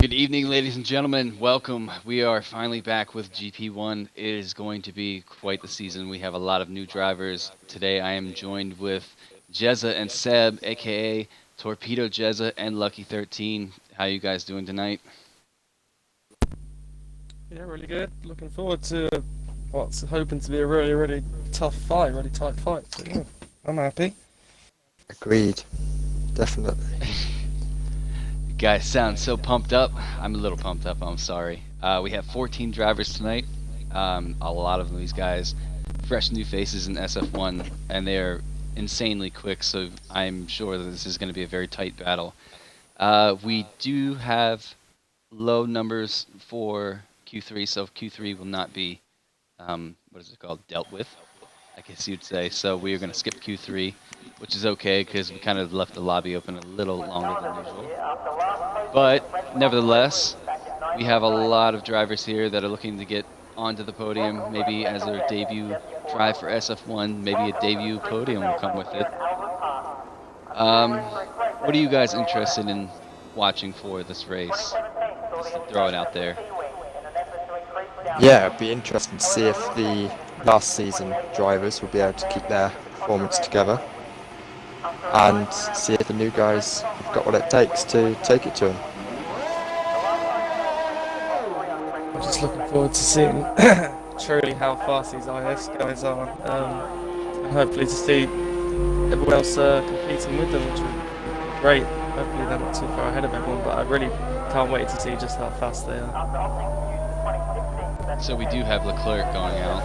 Good evening, ladies and gentlemen. Welcome. We are finally back with GP1. It is going to be quite the season. We have a lot of new drivers. Today I am joined with Jezza and Seb, aka Torpedo Jezza and Lucky 13. How you guys doing tonight? Yeah, really good. Looking forward to what's hoping to be a really tough fight, really tight fight. So yeah, I'm happy. Agreed, definitely. You guys sound so pumped up. I'm a little pumped up, I'm sorry. We have 14 drivers tonight. A lot of these guys, fresh new faces in SF1, and they're insanely quick, so I'm sure that this is going to be a very tight battle. We do have low numbers for Q3, so Q3 will not be, what is it called, dealt with, I guess you'd say. So we are going to skip Q3, which is okay because we kind of left the lobby open a little longer than usual. But nevertheless, we have a lot of drivers here that are looking to get onto the podium, maybe as their debut drive for SF1, maybe a debut podium will come with it. What are you guys interested in watching for this race? Just to throw it out there. Yeah, it'd be interesting to see if the last season drivers will be able to keep their performance together and see if the new guys have got what it takes to take it to them. I'm just looking forward to seeing truly how fast these IS guys are, and hopefully to see everyone else competing with them, which would be great. Hopefully they're not too far ahead of everyone, but I really can't wait to see just how fast they are. So we do have Leclerc going out.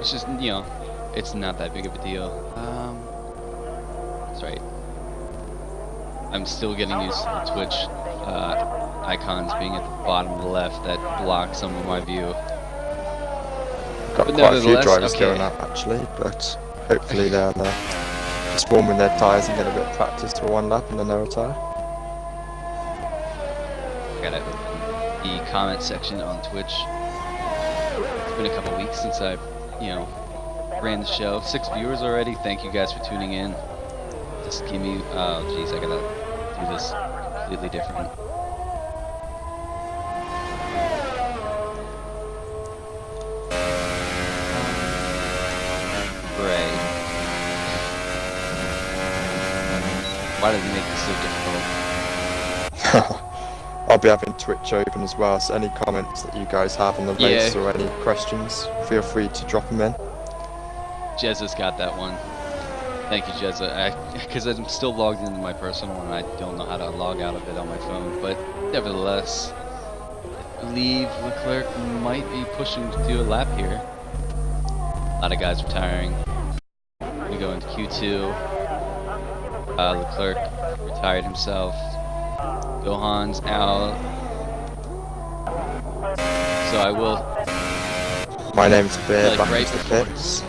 It's just, it's not that big of a deal. That's right. I'm still getting used to the Twitch icons being at the bottom of the left that block some of my view. Got But quite a few drivers okay. going up actually, but hopefully they'll just warm in their tyres and get a bit of practice for one lap and then they'll retire. I got the comment section on Twitch. It's been a couple weeks since I, ran the show. 6 viewers already. Thank you guys for tuning in. Just give me, oh geez, I gotta do this completely different. Gray. Why did they make this so difficult? I'll be having Twitch open as well, so any comments that you guys have on the race or any questions, feel free to drop them in. Jezza's got that one. Thank you, Jezza. Because I'm still logged into my personal one, I don't know how to log out of it on my phone. But nevertheless, I believe Leclerc might be pushing to do a lap here. A lot of guys retiring. We go into Q2. Leclerc retired himself. Gohan's out. So I will. My name's Bear, like back right into the before, pits.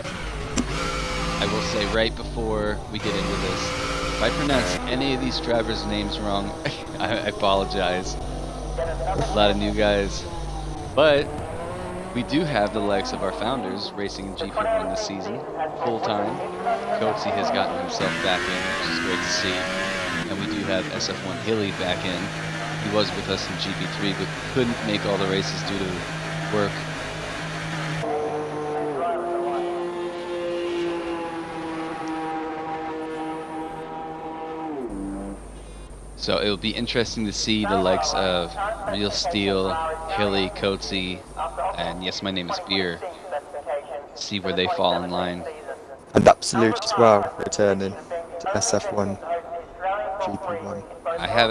I will say right before we get into this, if I pronounce any of these drivers' names wrong, I apologize. A lot of new guys. But we do have the likes of our founders racing in GP1 this season, full time. Coatsy has gotten himself back in, which is great to see. And we do have SF1 Hilly back in. He was with us in GP3, but couldn't make all the races due to work. So it will be interesting to see the likes of Real Steel, Hilly, Coatsy, and yes, my name is Beer. See where they fall in line. And Absolute as well, returning to SF1, GP1. I had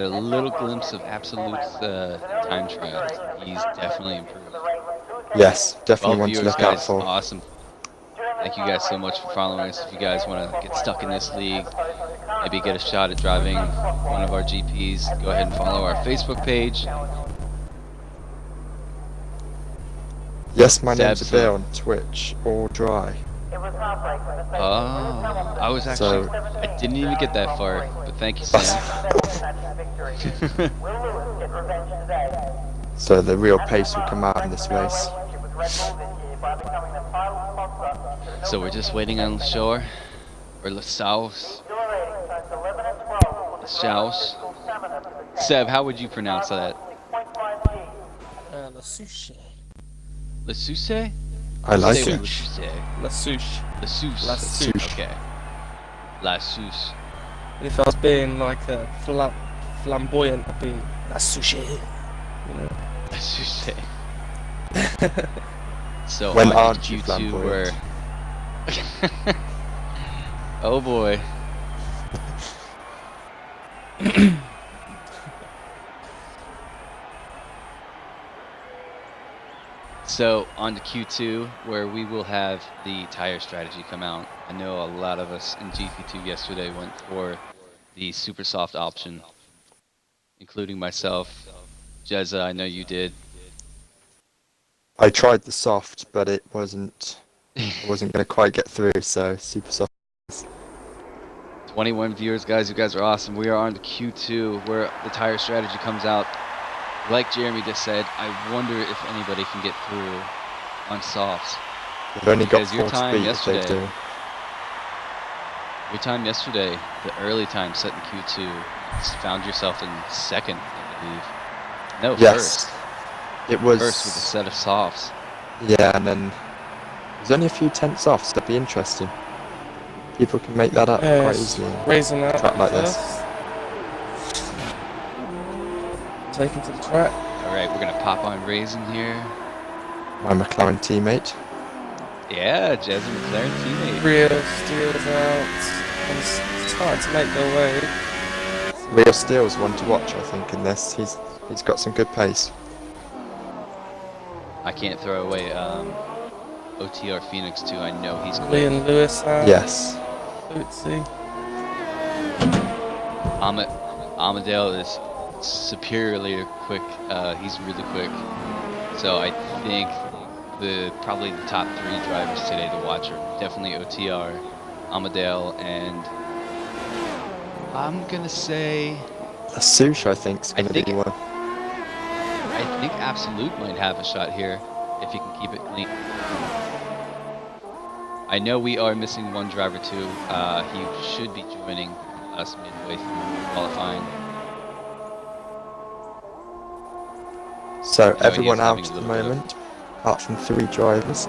a little glimpse of Absolute's time trials. He's definitely improved. Yes, definitely Well, one to viewers, look out guys, for. awesome. Thank you guys so much for following us. If you guys want to get stuck in this league, maybe get a shot at driving one of our GPs, go ahead and follow our Facebook page. Yes, my name's Seb's, Bear on Twitch, or Dry. Oh, I was actually, I didn't even get that far, but thank you, Sam. So the real pace will come out in this race. So we're just waiting on the shore, or the south. The south. Seb, how would you pronounce that? La Souche. Le Suisse? I like Say it. what you say. La Souche. Le Sousse. La Souche. Okay. La Sousse. And if I was being like a flamboyant, I'd be La Souche. You know. Le Suisse. So When on aren't you Q2 where... flamboyant? Oh boy. So on to Q2 where we will have the tire strategy come out. I know a lot of us in GP2 yesterday went for the super soft option, including myself. Jezza, I know you did. I tried the soft, but it wasn't. I wasn't going to quite get through, so super soft. 21 viewers, guys. You guys are awesome. We are on to Q2 where the tire strategy comes out. Like Jeremy just said, I wonder if anybody can get through on softs. They've only got Because your 4 time speed if they yesterday- do. Your time yesterday, the early time set in Q2, you found yourself in second, I believe. No, Yes, it was. First with a set of softs. Yeah, and then there's only a few tenths off, so that'd be interesting. People can make that up quite easily. Raising out Track like this. first. Taken to the track. Alright, we're going to pop on Raisin here. My McLaren teammate. Yeah, Jez and McLaren teammate. Rio steals out. And it's starting to make their way. Real Steele's one to watch, I think, in this. He's got some good pace. I can't throw away OTR Phoenix too. I know he's quick. Leon Lewis out. Yes. Bootsy. Amadale is superiorly quick. He's really quick. So I think probably the top 3 drivers today to watch are definitely OTR, Amadale, and I'm gonna say Sush, I think, is going to be think- one. I think Absolute might have a shot here if he can keep it clean. I know we are missing one driver too. He should be joining us midway through qualifying. So No, he everyone is out having at a the little bit of- moment, apart from 3 drivers.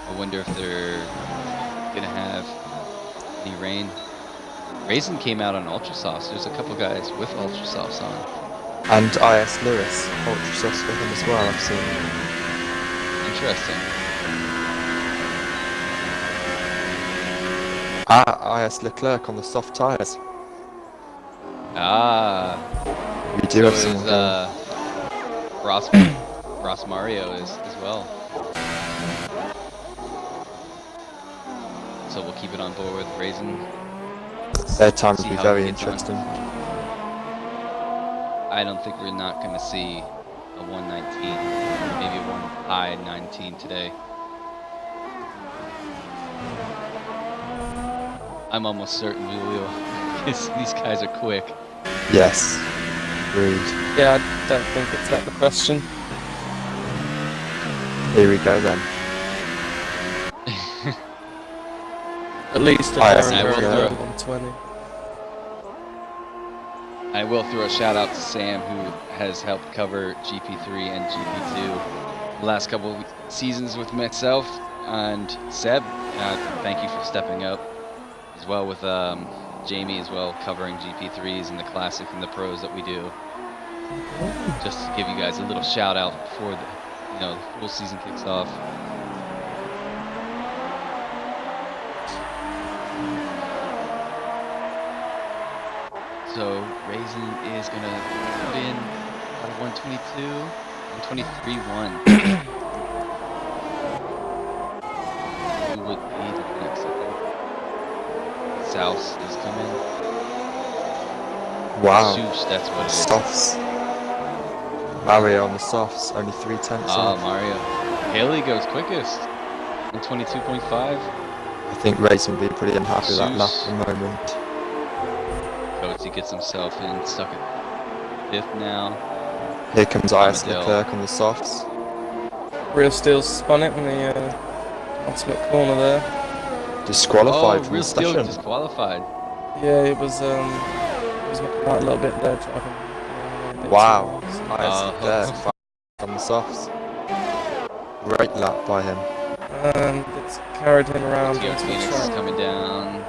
I wonder if they're gonna have any rain. Raisin came out on Ultra Softs. There's a couple guys with Ultra Softs on. And IS Lewis, ultra sauce for him as well, I've seen. Interesting. IS Leclerc on the soft tyres. Ah, We do so have is someone going. Ross Mario is as well. So we'll keep it on board with Raisin. Their time will see be how very he gets on. interesting. I don't think we're not going to see a 119, maybe a 1 high 19 today. I'm almost certain we will, because these guys are quick. Yes. Agreed. Yeah, I don't think it's out of the question. Here we go then. At least a Yes, I will Aaron throw- 120. I will throw a shout out to Sam, who has helped cover GP3 and GP2 the last couple of seasons with myself, and Seb, thank you for stepping up, as well with Jamie as well, covering GP3s and the classic and the pros that we do. Just to give you guys a little shout out before the full season kicks off. So Raisin is gonna put in about a 122, 123.1. Who would be the next? South is coming. Wow. Swoosh, that's what it is. Softs. Mario on the softs, only 3 tenths Ah, off. Mario. Haley goes quickest. 122.5. I think Raisin will be pretty unhappy with that lap Zeus. at the moment. Coatsy gets himself in, stuck at 5th now. Here comes IS Amadale. Leclerc on the softs. Real Steel spun it in the ultimate corner there. Disqualified Oh, from Real the Steel session. disqualified. Yeah, it was knocking out a little bit there, driving. A bit Wow, too long, nice there, Oh, on the softs. Great lap by him. and it's carried him around OTR onto the Phoenix is track. coming down.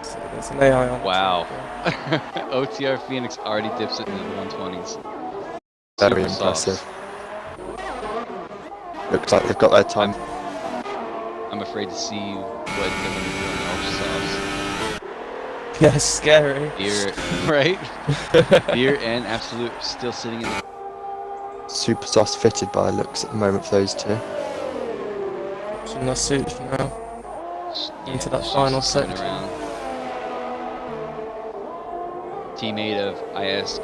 So there's an AI on the Wow. track. OTR Phoenix already dips it into the 120s. Very Super impressive. softs. Looks like they've got their time. I'm afraid to see what they're going to do on the ultra softs. Yeah, it's scary. Beer, right? Beer and Absolute still sitting in the... Super sauce fitted by the looks at the moment for those two. Watching the suit now. Into that she's final just coming section. around. Teammate of IS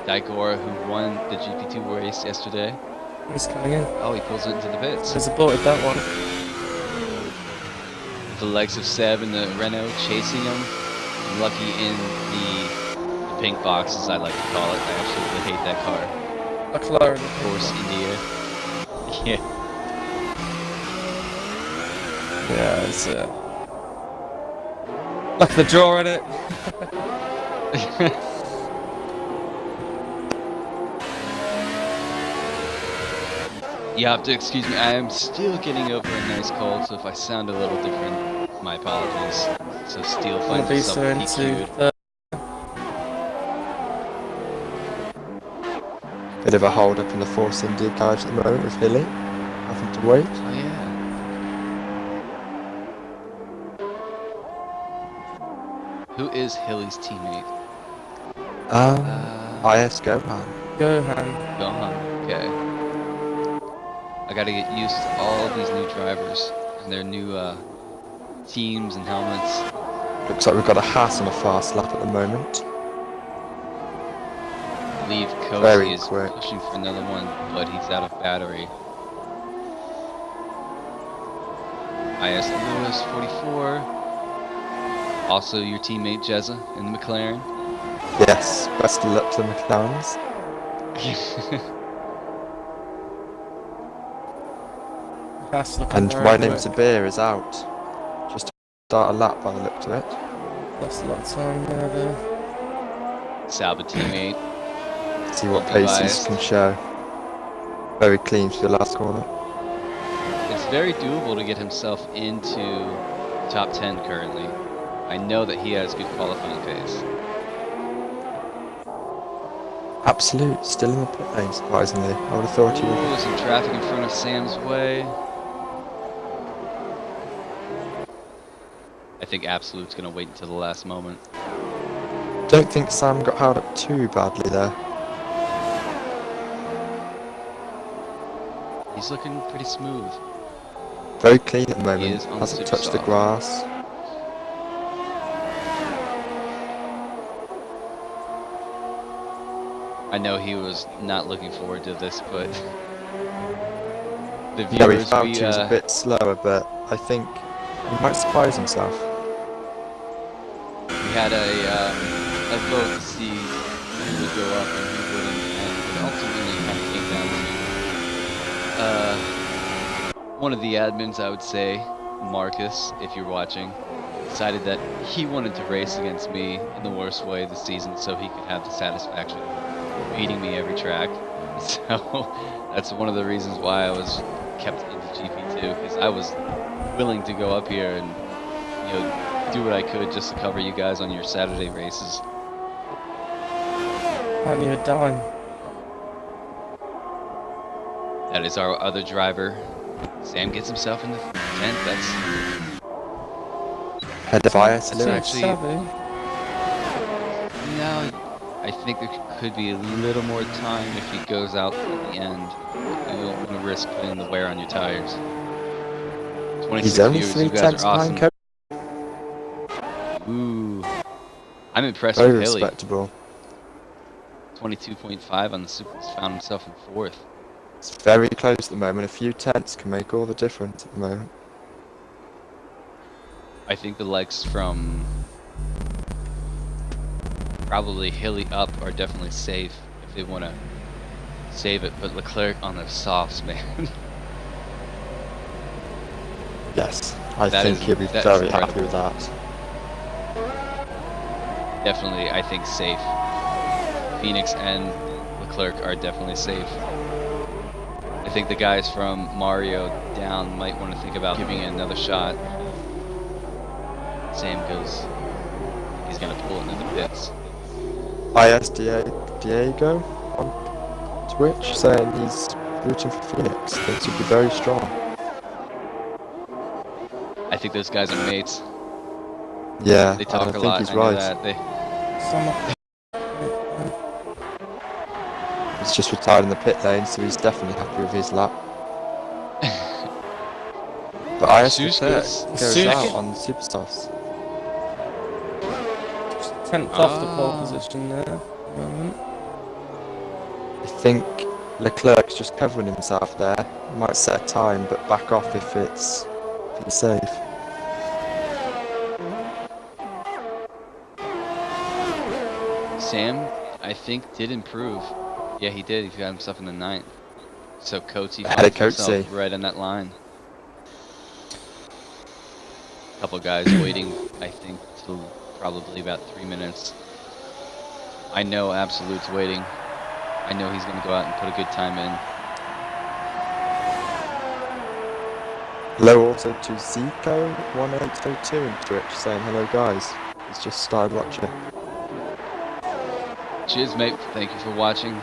Daigor, who won the GP2 race yesterday. He's coming in. Oh, he pulls it into the pits. He's aborted that one. The legs of Seb and the Renault chasing him. Lucky in the pink box, as I like to call it. I absolutely hate that car. McLaren. Force India. Yeah. Yeah, it's luck of the draw in it. You have to excuse me, I am still getting over a nice cold, so if I sound a little different, my apologies. So Steele Gonna finds be himself so into DQ'd. third. Bit of a hold up in the Force India garage at the moment with Hilly having to wait. Oh yeah. Who is Hilly's teammate? IS Gohan. Gohan. Gohan. Okay. I gotta get used to all these new drivers and their new teams and helmets. Looks like we've got a Haas on a fast lap at the moment. I believe Very Cozy is quick. pushing for another one, but he's out of battery. IS Lewis, 44. Also your teammate Jezza in the McLaren. Yes, best of luck to the McLarens. That's looking And very my name quick. to beer is out. Just to start a lap by the look of it. That's a lot of time there. Sauber teammate. See what Don't be paces biased. can show. Very clean for the last corner. It's very doable to get himself into top 10 currently. I know that he has good qualifying pace. Absolute, still in the pit lane, surprisingly. I would have thought he would. Ooh, some traffic in front of Sam's way. I think Absolute's gonna wait until the last moment. Don't think Sam got held up too badly there. He's looking pretty smooth. Very clean at the He moment. is on Hasn't super touched the soft. grass. I know he was not looking forward to this, but the No, he viewers, felt we, he was a bit slower, but I think he might surprise himself. we had a vote to see who would go up and who wouldn't, and it ultimately kind of came down to one of the admins, I would say, Marcus, if you're watching, decided that he wanted to race against me in the worst way this season so he could have the satisfaction of beating me every track. So that's one of the reasons why I was kept into GP2, because I was willing to go up here and, you know, do what I could just to cover you guys on your Saturday races. I need a dime. That is our other driver. Sam gets himself in the 10th. That's Head of IS That's Lewis. actually- Savvy. now. I think there could be a little more time if he goes out at the end. You don't want to risk putting the wear on your tires. 26 He's only viewers, 3 you guys tenths are awesome. behind Cody. Ooh, I'm impressed Very with Hilly. respectable. 22.5 on the super. He's found himself in 4th. It's very close at the moment. A few tenths can make all the difference at the moment. I think the legs from probably Hilly up are definitely safe if they want to save it, but Leclerc on the softs, man. Yes, I That think is- he'll be that is very incredible. happy with that. definitely, I think, safe. Phoenix and Leclerc are definitely safe. I think the guys from Mario down might want to think about giving it another shot. Sam goes, he's going to pull it into the pits. Diego on Twitch saying he's rooting for Phoenix. Thinks he'll be very strong. I think those guys are mates. Yeah, They talk I a think lot. he's I know right. that. He's just retired in the pit lane, so he's definitely happy with his lap. But IS goes out on Superstars. 10th off the pole position there at the moment. I think Leclerc's just covering himself there. He might set a time, but back off if it's safe. Sam, I think, did improve. Yeah, he did. He got himself in the 9th. So Coatsy finds himself right on that line. A couple guys waiting, I think, till probably about 3 minutes. I know Absolute's waiting. I know he's going to go out and put a good time in. Hello also to Zico1802 in Twitch saying hello guys. He's just started watching. Cheers, mate. Thank you for watching.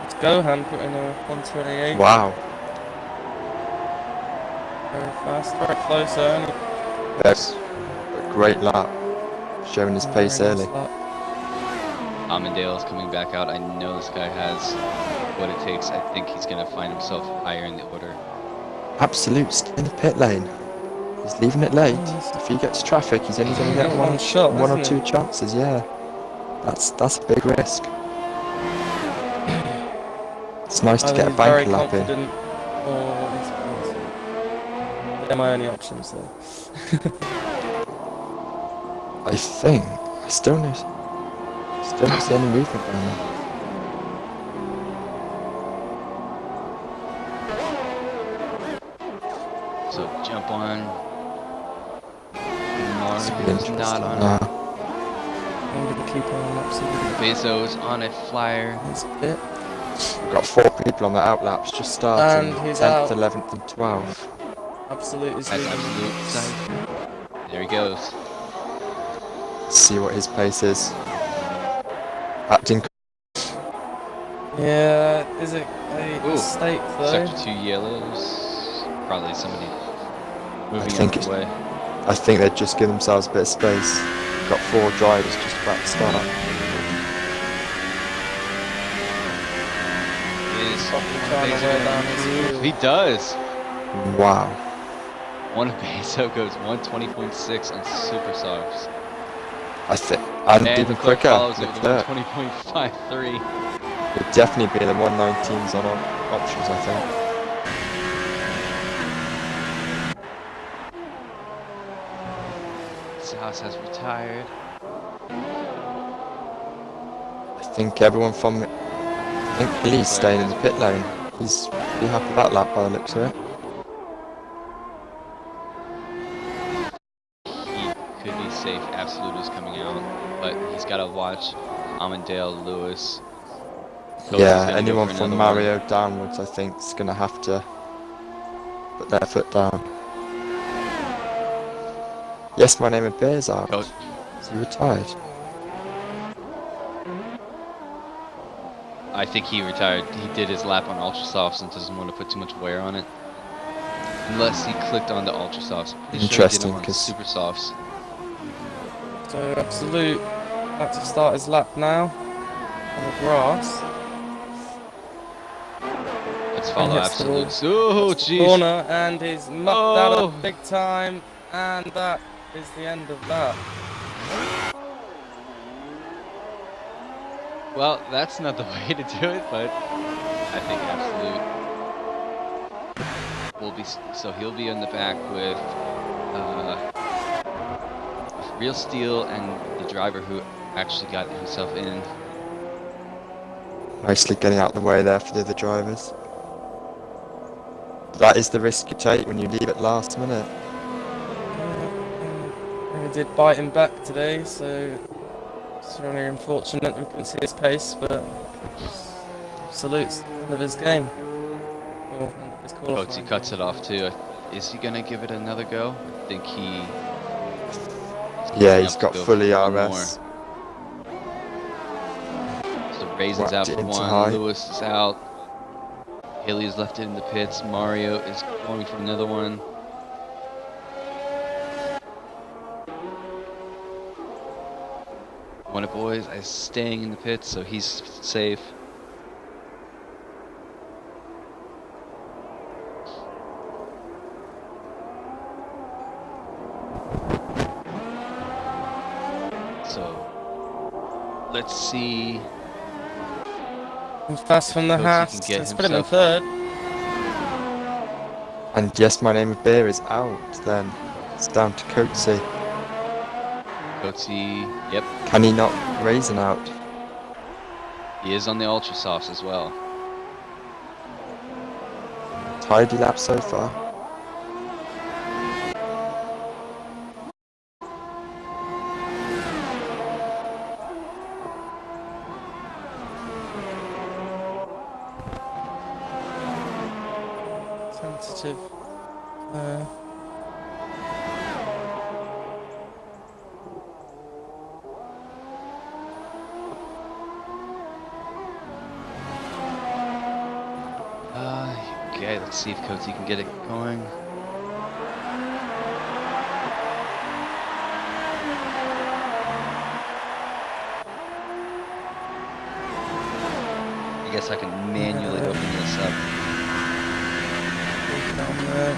Let's go, Han, put in a 128. Wow. Very fast, very close early. That's a great lap. Showing his pace early. Amandale's coming back out. I know this guy has what it takes. I think he's going to find himself higher in the order. Absolute's in the pit lane. He's leaving it late. If he gets traffic, he's only going to get one or two chances. Yeah, that's a big risk. It's nice to get a banker lap in. They're my only options though. I think I still don't see any movement going on. So jump on. It's Not on. Nah. I'm gonna keep on absolutely. Bezos on a flyer. That's it. We've got 4 people on the outlaps just starting. And he's 10th, out. 11th, and 12th. Absolute is That's leading. Absolute side. There he goes. Let's see what his pace is. Acting. Yeah, is it a mistake though? Sector 2 yellows. Probably somebody moving out of the way. I think they'd just give themselves a bit of space. We've got 4 drivers just about to start. He does. Wow. One Bezo goes 120.6 on super softs. And even quicker. Follows it with 120.53. It'd definitely be the 119s on options, I think. Sauce has retired. I think everyone from Lee's staying in the pit lane. He's pretty happy with that lap by the looks of it. He could be safe. Absolute is coming out, but he's got to watch Amandale, Lewis. Yeah, anyone from Mario downwards, I think, is going to have to put their foot down. Yes, my name is Bearzard. Is he retired? I think he retired. He did his lap on Ultra Softs and doesn't want to put too much wear on it. Unless he clicked on the Ultra Softs. Interesting, because Super Softs. So Absolute about to start his lap now on the grass. Let's follow Absolute. Oh, jeez. Corner, and he's mucked that up big time, and that is the end of that. Well, that's not the way to do it, but I think Absolute will be. So he'll be in the back with Real Steel and the driver who actually got himself in. Nicely getting out of the way there for the other drivers. That is the risk you take when you leave at last minute. We did bite him back today, so it's really unfortunate we couldn't see his pace, but salutes end of his game. Or end of his qualifying Coatsy cuts game. it off too. Is he gonna give it another go? I think Yeah, gearing he's up to got go for fully one RS. So Raisin's out Whacked for it into one, high. Lewis is out, Haley's left it in the pits, Mario is going for another one. One of the boys is staying in the pits, so he's safe. So let's see. He's fast from the Coatsy Haas. can get Let's put him in himself- third. And yes, my name of beer is out then. It's down to Coatsy. Coatsy, yep, Can he not Raisin out? he is on the Ultra Softs as well. Tidy lap so far. Tentative. Okay, let's see if Coatsy can get it going. I guess I can manually open this up. Down there.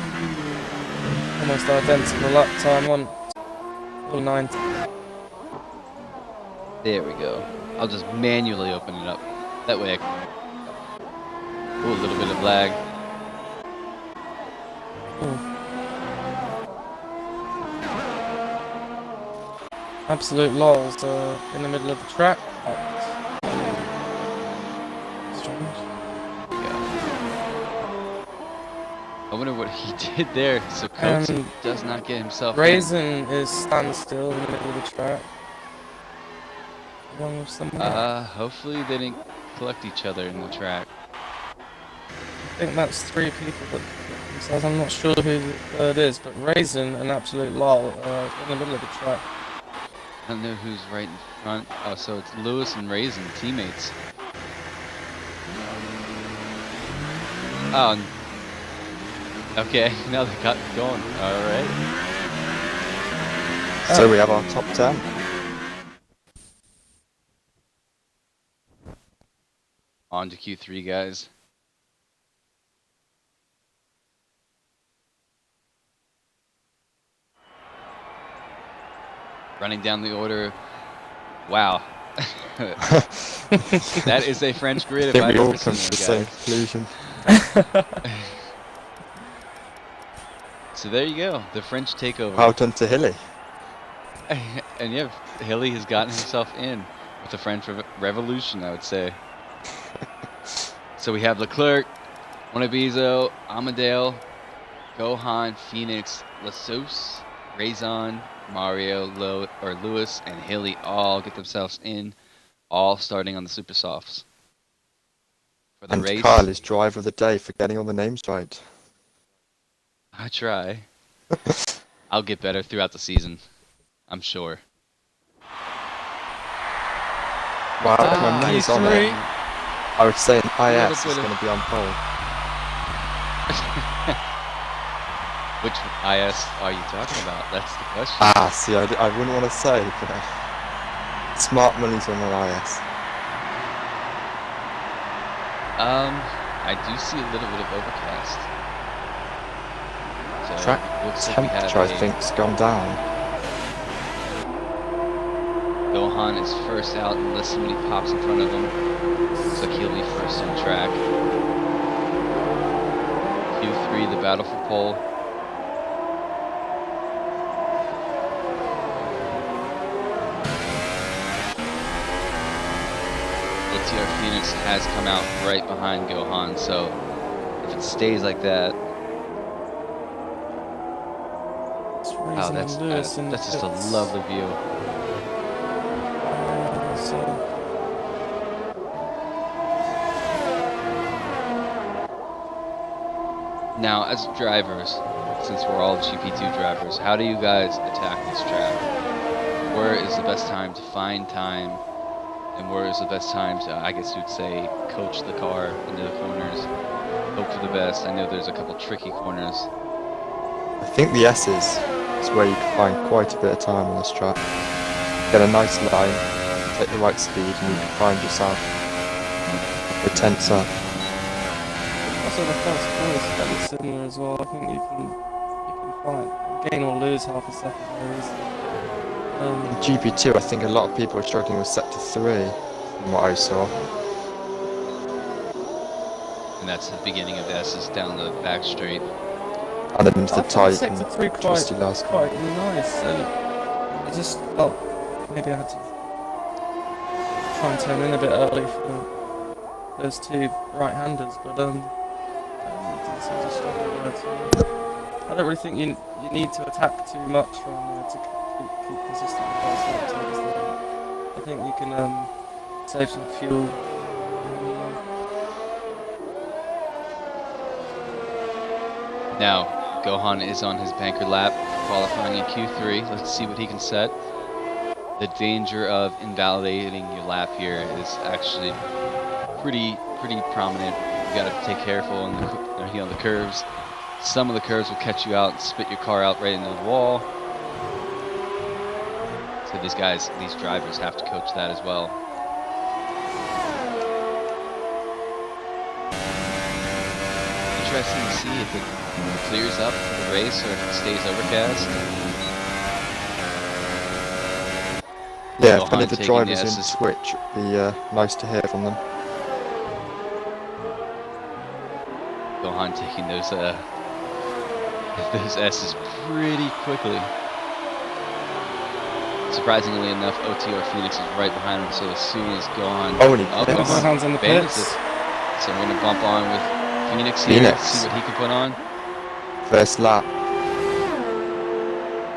Almost identical lap time on. All 9. There we go. I'll just manually open it up. That way I can... Ooh, a little bit of lag. Absolute lols in the middle of the track. Strange. I wonder what he did there. So Coatsy does not get himself in. Raisin is standstill in the middle of the track. Along with someone. Hopefully they didn't collect each other in the track. I think that's 3 people that themselves. I'm not sure who the third is, but Raisin and Absolute Lol in the middle of the track. I don't know who's right in front. Oh, so it's Lewis and Raisin, teammates. Oh, okay, now they got going. Alright. So we have our top 10. On to Q3, guys. Running down the order. Wow. That is a French grid I if think I've we all ever come seen to the one, same guys. conclusion. So there you go, the French takeover. Well done to Hilly. And yeah, Hilly has gotten himself in with the French Revolution, I would say. So we have Leclerc, Monabizo, Amadeo, Gohan, Phoenix, Lassos, Raison, Mario, Lewis, and Hilly all get themselves in, all starting on the Super Softs. For the And race, Kyle is driver of the day for getting all the names right. I try. I'll get better throughout the season, I'm sure. Wow, my name's on it. Q3. I would say an little IS bit is of- going to be on pole. Which IS are you talking about? That's the question. Ah, see, I wouldn't want to say, but Smart Money's on an IS. I do see a little bit of overcast. So Track looks like we have temperature, I a- think, has gone down. Gohan is first out unless somebody pops in front of him. Looks like he'll be first on track. Q3, the battle for pole. ATR Phoenix has come out right behind Gohan, so if it stays like that, It's Wow, Raisin and Lewis in the that's just a pits. lovely view. So, Now, as drivers, since we're all GP2 drivers, how do you guys attack this track? Where is the best time to find time, and where is the best time to, I guess you'd say, coach the car into the corners, hope for the best? I know there's a couple tricky corners. I think the S's is where you can find quite a bit of time on this track. Get a nice line, take the right speed, and you can find yourself the tense up. also the first corner is fairly similar as well. I think you can find gain or lose half a second there easily. In GP2, I think a lot of people are struggling with sector 3, from what I saw. And that's the beginning of S's down the back straight. And then into the tight sector and 3 twisty last quite nice. I just felt maybe I had to try and turn in a bit early for those two right-handers, but didn't seem to struggle there too. I don't really think you need to attack too much from there to keep consistent with those sectors. I think you can save some fuel. Now, Gohan is on his banker lap, qualifying in Q3. Let's see what he can set. The danger of invalidating your lap here is actually pretty prominent. You gotta take careful on the curves. Some of the curves will catch you out and spit your car out right into the wall. So these drivers have to coach that as well. Interesting to see if it clears up for the race or if it stays overcast. Yeah, Gohan if any of the taking drivers the in S's. Switch, it'd be nice to hear from them. Gohan taking those S's pretty quickly. Surprisingly enough, OTR Phoenix is right behind him, so as soon as Gohan... Oh, and he Gohan's in the abandons pits. it. So we're going to bump on with Phoenix here, see what he can put on. First lap.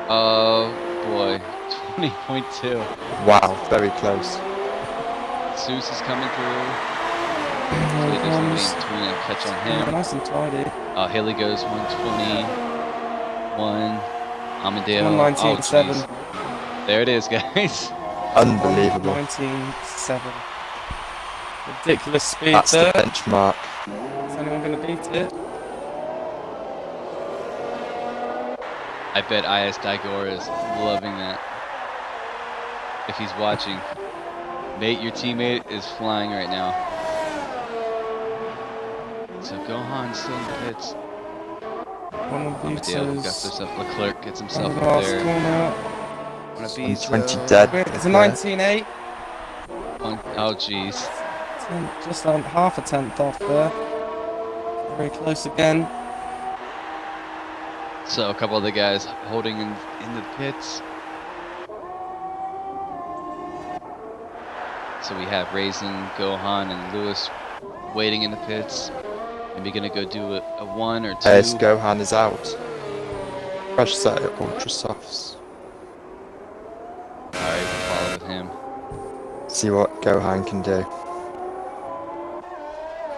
Oh boy, 20.2. Wow, very close. Zeus is coming through. Hopefully there's nobody in between and catch on him. Nice and tidy. Haley goes 120. Amadeo. 119.7. Oh, there it is, guys. Unbelievable. 119.7. Ridiculous speed That's there. the benchmark. Is anyone going to beat it? I bet IS Daigor is loving that. If he's watching. Nate, your teammate is flying right now. So Gohan still in the pits. One of Amadeo got Vito's himself, Leclerc gets himself up last there. corner. One of these, 20 dead. It's a 19.8. Oh jeez. Just on half a tenth off there. Very close again. So a couple of the guys holding in the pits. So we have Raisin, Gohan, and Lewis waiting in the pits. Maybe gonna go do a 1 or 2. As Gohan is out. Crash set at Ultra Softs. Alright, we'll follow with him. See what Gohan can do.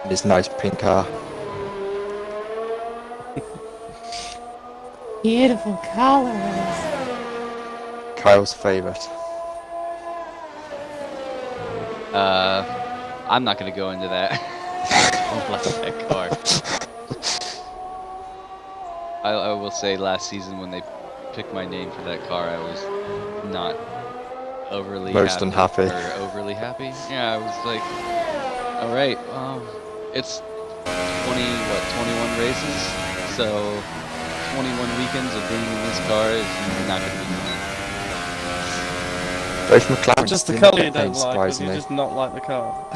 In his nice pink car. Beautiful colors. Kyle's favourite. I'm not gonna go into that. I don't like that car. I will say last season when they picked my name for that car, I was not overly Most unhappy. Or overly happy. Yeah, I was like, all right, it's 21 races, so 21 weekends of being in this car is not going to be fun. Both McLaren Just the in colour pit you don't lane, like, or do you surprisingly. just not like the car?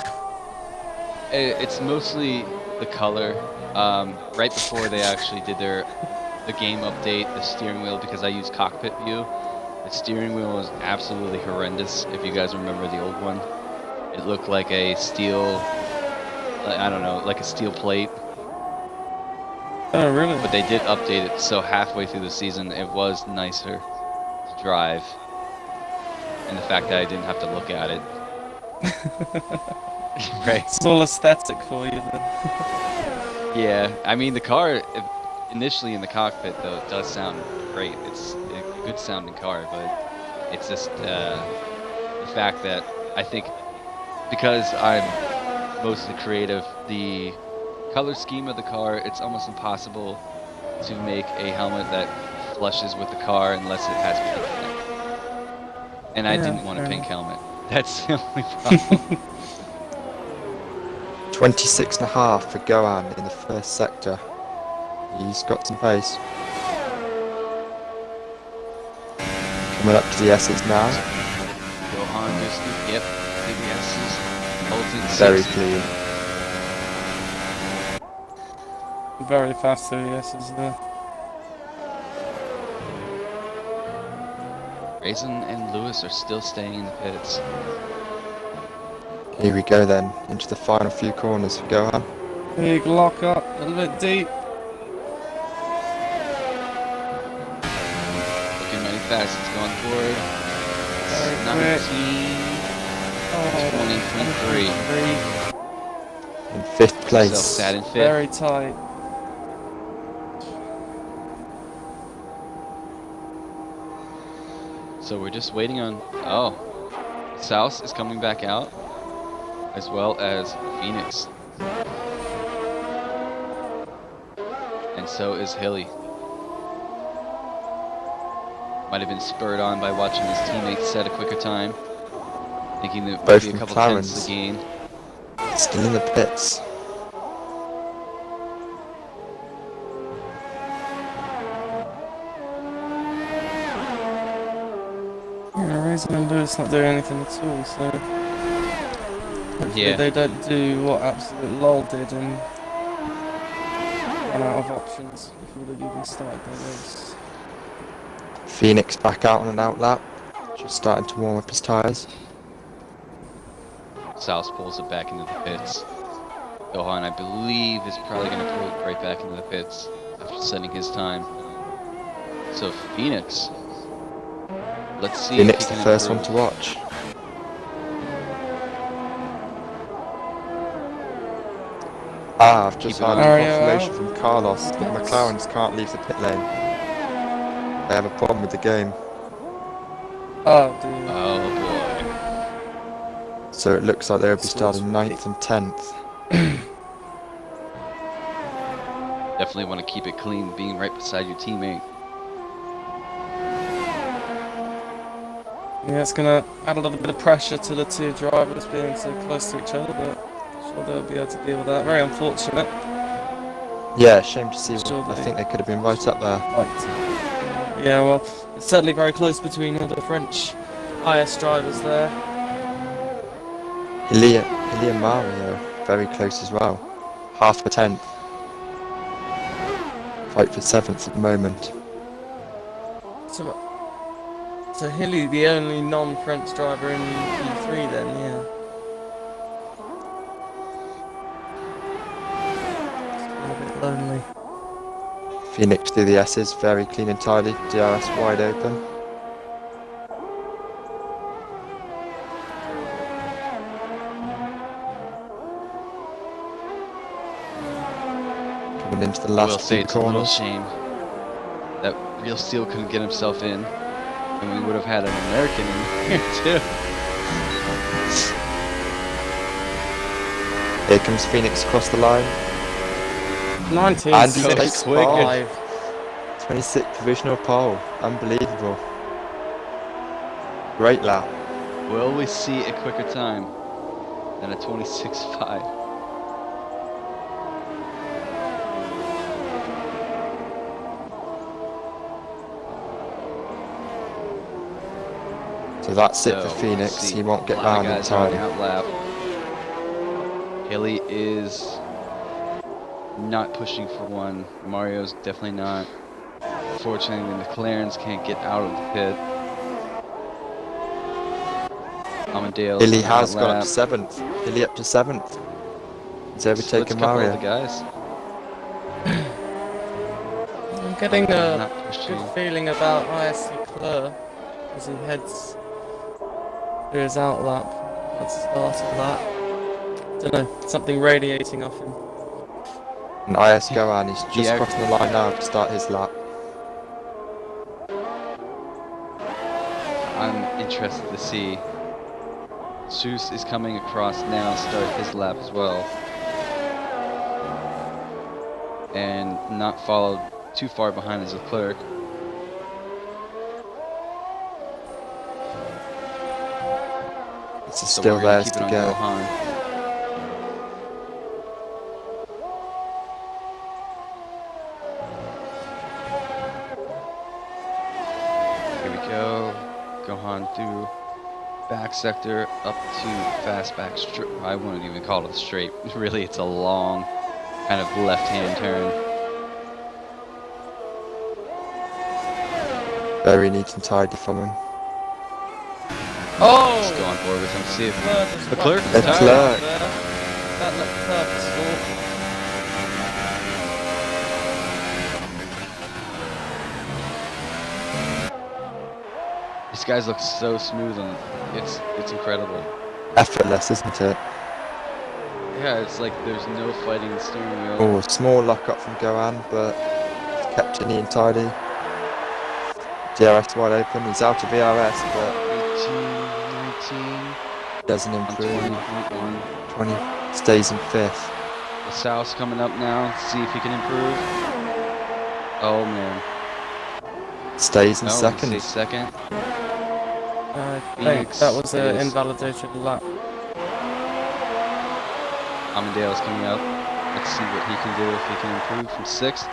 It's mostly the color. Right before they actually did the game update, the steering wheel, because I use cockpit view, the steering wheel was absolutely horrendous. If you guys remember the old one, it looked like a steel, I don't know, like a steel plate. Oh, really? But they did update it, so halfway through the season, it was nicer to drive. And the fact that I didn't have to look at it. Right. It's all aesthetic for you then. Yeah, I mean the car initially in the cockpit though it does sound great. It's a good sounding car, but it's just the fact that I think because I'm mostly creative, the color scheme of the car, it's almost impossible to make a helmet that flushes with the car unless it has pink in it. And I Yeah, didn't want a fair pink enough. helmet. That's the only problem. 26.5 for Gohan in the first sector. He's got some pace. Coming up to the S's now. Gohan just, yep, big S's, holds it Very 60. clean. Very fast through the S's there. Raisin and Lewis are still staying in the pits. Here we go then, into the final few corners for Gohan. Big lock up, a little bit deep. Looking mighty fast, it's going forward. Very 19, quick. 23. In 5th place. So sat in 5th. Very tight. So we're just waiting on, oh, South is coming back out, as well as Phoenix. And so is Hilly. Might have been spurred on by watching his teammates set a quicker time, thinking that Both maybe a couple McLarens. tenths to gain. Still in the pits. Yeah, Raisin and Lewis not doing anything at all, so hopefully Yeah. they don't do what Absolute LOL did and run out of options before they've even started their race. Phoenix back out on an out lap. Just starting to warm up his tyres. South pulls it back into the pits. Gohan, I believe, is probably going to pull it right back into the pits after setting his time. So Phoenix, let's see Phoenix if he the can first improve. one to watch. I've just Keep it had on. confirmation from Carlos that McLarens can't leave the pit lane. They have a problem with the game. Oh, dude. Oh So it looks like they'll be So starting it's 9th and 10th. boy. Definitely want to keep it clean, being right beside your teammate. Yeah, it's gonna add a little bit of pressure to the two drivers being so close to each other, but I'm sure they'll be able to deal with that. Very unfortunate. Yeah, shame to see. Sure I they- think they could have been right up there. Yeah, well, it's certainly very close between all the French IS drivers there. Ilya and Mario, very close as well. Half a tenth. Fight for 7th at the moment. So Hilly, the only non-French driver in P3 then, yeah. It's a bit lonely. Phoenix do the S's, very clean and tidy. DRS wide open. Coming into the I will last say two it's a little corners. shame that Real Steel couldn't get himself in, and we would have had an American in here too. Here comes Phoenix across the line. 1965. 26th provisional pole. Unbelievable. Great lap. Will we see a quicker time than a 26.5? So that's it for So, Phoenix. see, He won't get a lot of round in guys are on time. the out lap. Haley is not pushing for one. Mario's definitely not. Unfortunately, the McLarens can't get out of the pit. Amadale's Hilly on the has out got up lap. to 7th. Hilly up to 7th. He's Splits a overtaken couple of Mario. the guys. getting a Not pushed good you. feeling about ISC Leclerc as he heads to his outlap at the start of that. Don't know, something radiating off him. And IS Gohan is just Yeah. crossing the line now to start his lap. I'm interested to see. Seuss is coming across now to start his lap as well. And not followed too far behind as Leclerc. It's So still we're gonna theirs keep to it on go. Gohan. Here we go. Gohan through back sector up to fast back straight. I wouldn't even call it a straight. Really, it's a long kind of left-hand turn. Very neat and tidy from him. Oh! Let's go on board with him. See if Leclerc Leclerc? Leclerc. That Leclerc is these guys look so smooth and it's incredible. Effortless, isn't it? Yeah, it's like there's no fighting the steering wheel. Oh, small lock up from Gohan, but he's kept it neat and tidy. DRS wide open, he's out of VRS, but 18, 19, doesn't on improve. 20.1. 20 stays in 5th. South's coming up now. See if he can improve. Oh man. Stays in No, second. Stays second. I think Phoenix that was an is- invalidated lap. Amandale's coming up. Let's see what he can do if he can improve from 6th.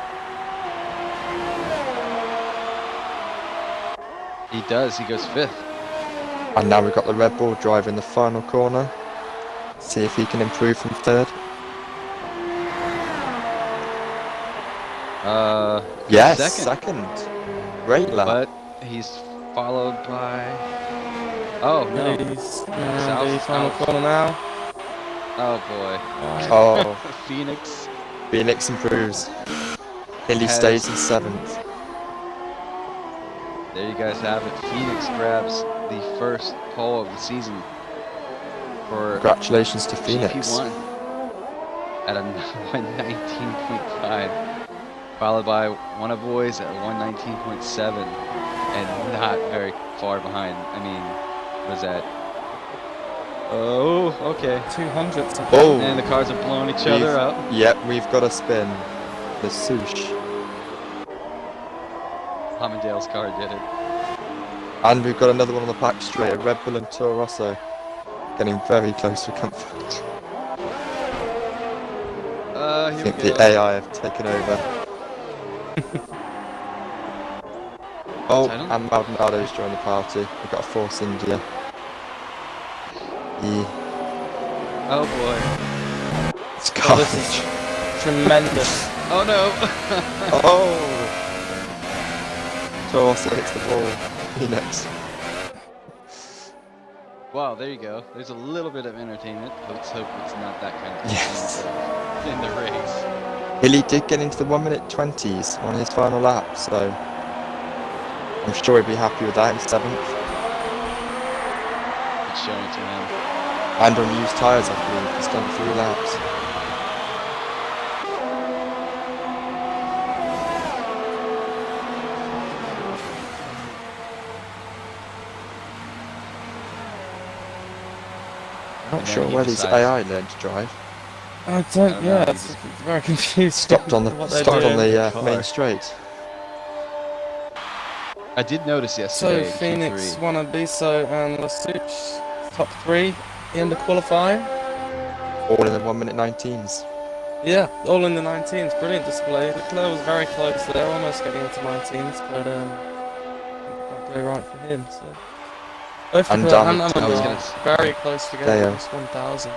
He does. He goes 5th. And now we've got the Red Bull driver in the final corner. See if he can improve from 3rd. Yes, second. Great lap. But he's followed by. Oh no! He's in South, the final out. corner now. Oh boy! Oh, Phoenix Phoenix improves. Hilly Has- stays in 7th. There you guys have it. Phoenix grabs the first pole of the season for Congratulations to Phoenix. GP1 at a 119.5, followed by one of boys at 119.7, and not very far behind. I mean, what is that? Oh, okay. 200th. Oh, And the cars are blowing each other up. Yep, we've got a spin. The swoosh. Hamindale's car did it. And we've got another one on the back straight, a Red Bull and Toro Rosso. Getting very close for comfort. I Here think we go. the AI have taken over. Oh, Title? and Maldonado's joined the party. We've got a Force India. Yeah, Oh boy. it's Oh, this carnage. is tremendous. Oh no. Oh! Toro Rosso hits the ball. Phoenix. Wow, there you go. There's a little bit of entertainment. Let's hope it's not that kind of Yes. in the race. Hilly did get into the 1-minute 20s on his final lap, so I'm sure he'd be happy with that in 7th. It's showing to him. And on used tyres, I believe. He's done 3 laps. Not And sure then he where these decides- AI learned to drive. I don't, don't know, yeah, he's it's very confused. Stopped on the what they're stopped on doing. the Car. main straight. I did notice So yesterday. in Phoenix, Q3, Wanabiso and Lasuch, top 3 in the qualifying. All in the 1-minute 19s. Yeah, all in the 19s, brilliant display. Leclerc was very close there, almost getting into 19s, but not go right for him. So both And Leclerc and Hamilton. I was Amandale gonna very close together, They are. almost 1,000.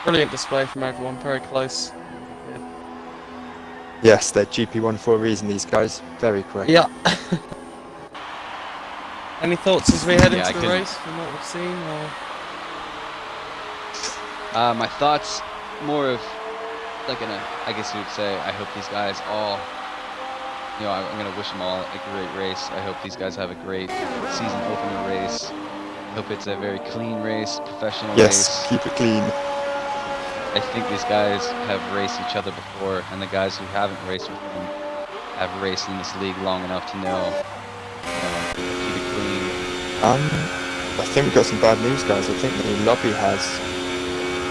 Brilliant display from everyone, very close. Yes, they're GP1 for a reason, these guys. Very quick. Yeah. Any thoughts as we head Yeah, I into the couldn't- race from what we've seen? Or? my thoughts more of like I guess you would say I hope these guys all I'm gonna wish them all a great race. I hope these guys have a great season opener race. I hope it's a very clean race, professional Yes, race. keep it clean. I think these guys have raced each other before, and the guys who haven't raced with them have raced in this league long enough to know, keep it clean. I think we've got some bad news, guys. I think the lobby has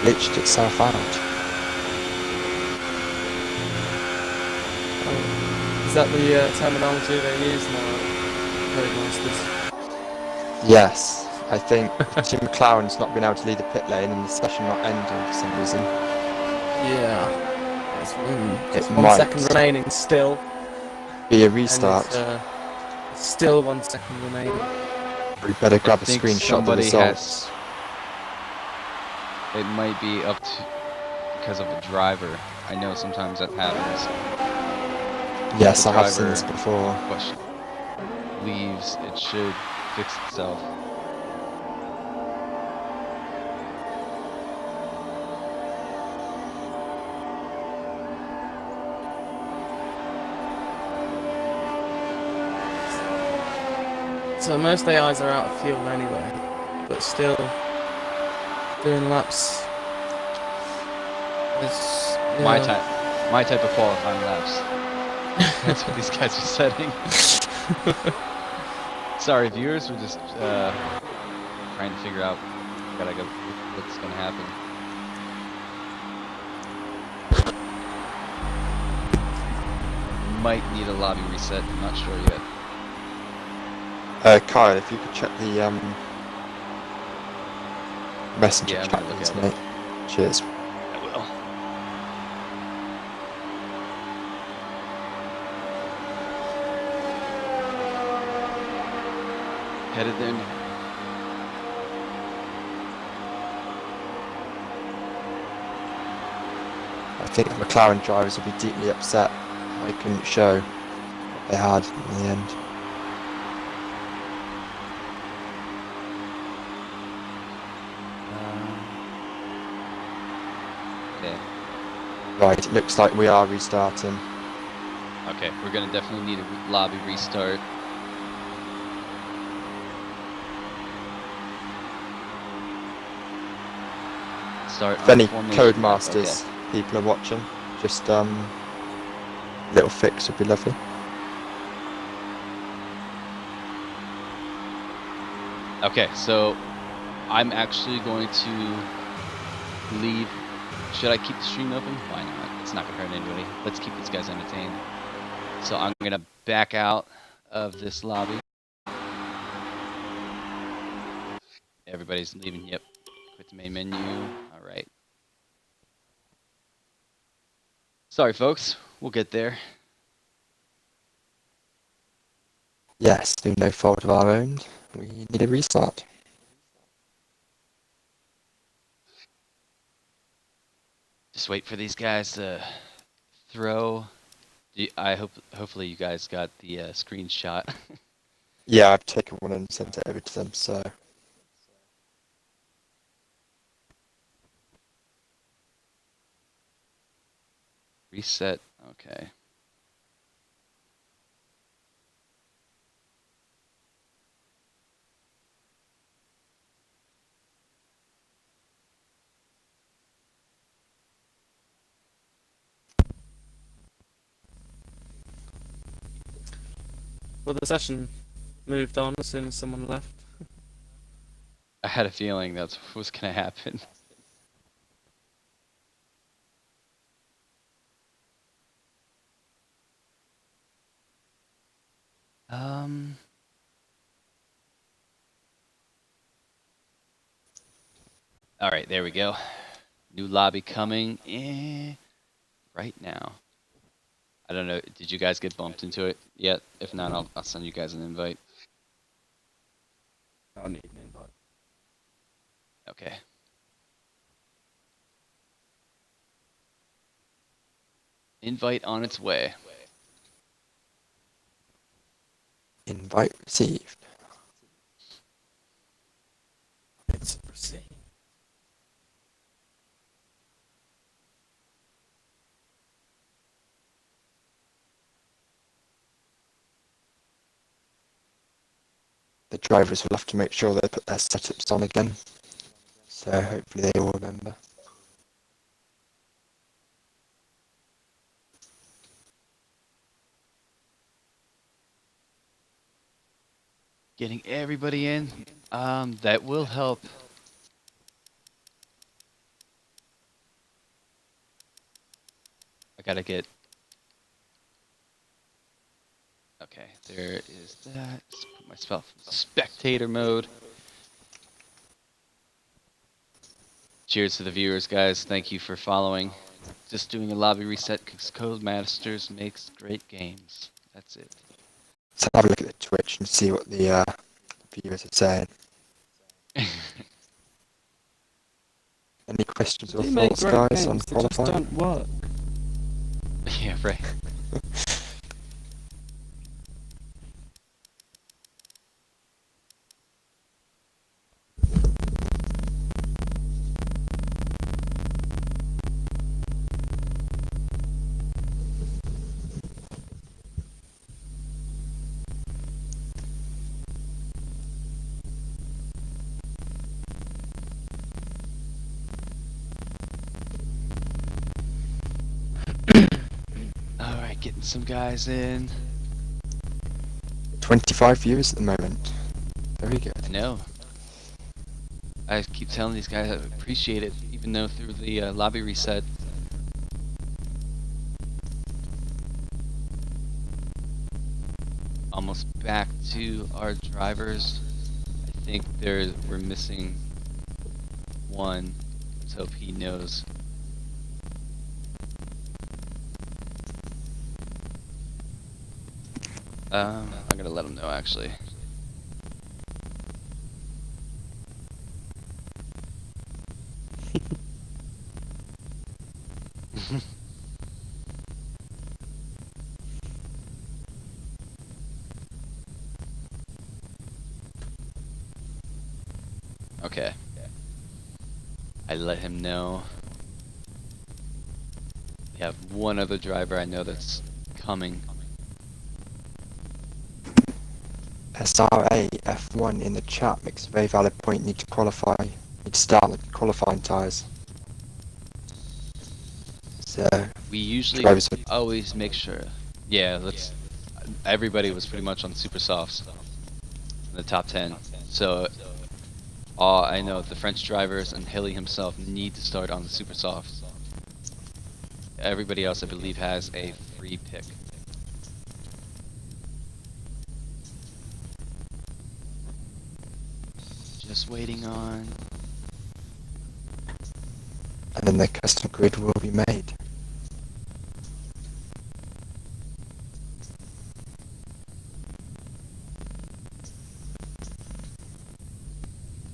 glitched itself out. Is that the terminology they use now, Codemasters? Yes, I think Tim McLaren's not been able to lead the pit lane and the session not ending for some reason. Yeah. Just It 1 might second remaining still. be a And restart. it's still 1 second remaining. We better grab I a think screenshot of the somebody results. It might be up to because of the driver. I know sometimes that happens. Yes, The I have seen driver this before. leaves, it should fix itself. So most AIs are out of fuel anyway, but still doing laps. My type of qualifying laps. That's what these guys are setting. Sorry, viewers. We're just trying to figure out what's gonna happen. Might need a lobby reset. I'm not sure yet. Kyle, if you could check the messenger Yeah, I'm chat gonna look please, at it. mate. Cheers. I will. Headed there now. I think the McLaren drivers will be deeply upset they couldn't show what they had in the end. Okay. Right, it looks like we are restarting. Okay, we're gonna definitely need a lobby restart. Start If any formation. Codemasters people are watching, just little fix would be lovely. Okay, so I'm actually going to leave. Should I keep the stream open? Why not? It's not gonna hurt anybody. Let's keep these guys entertained. So I'm gonna back out of this lobby. Everybody's leaving. Yep. Quit the main menu. All right. Sorry, folks. We'll get there. Yes, through no fault of our own, we need a restart. Just wait for these guys to throw. Hopefully you guys got the screenshot. Yeah, I've taken one and sent it over to them, so... Reset. Okay. Well, the session moved on as soon as someone left. I had a feeling that's what was gonna happen. All right, there we go. New lobby coming right now. I don't know. Did you guys get bumped into it yet? If not, I'll send you guys an invite. I need an invite. Okay. Invite on its way. Invite received. Let's proceed. the drivers will have to make sure they put their setups on again. So hopefully they all remember. Getting everybody in. That will help. I gotta get. Okay, there is that. Just put myself in spectator mode. Cheers to the viewers, guys. Thank you for following. Just doing a lobby reset because Codemasters makes great games. That's it. So have a look at the Twitch and see what the viewers are saying. Any questions or They make thoughts, great guys, on games, they just qualifying? don't work. Yeah, right. Alright, getting some guys in. 25 viewers at the moment. Very good. I know. I keep telling these guys I appreciate it, even though through the lobby reset. Almost back to our drivers. I think we're missing one. Let's hope he knows. I'm gonna let him know actually. Okay. I let him know. We have one other driver I know that's coming. SRA F1 in the chat makes a very valid point. Need to qualify. Need to start the qualifying tyres. So We usually drivers are always make sure. Yeah, everybody was pretty much on super softs in the top 10. So I know the French drivers and Hilly himself need to start on the super softs. Everybody else, I believe, has a free pick. Just waiting on. and then the custom grid will be made.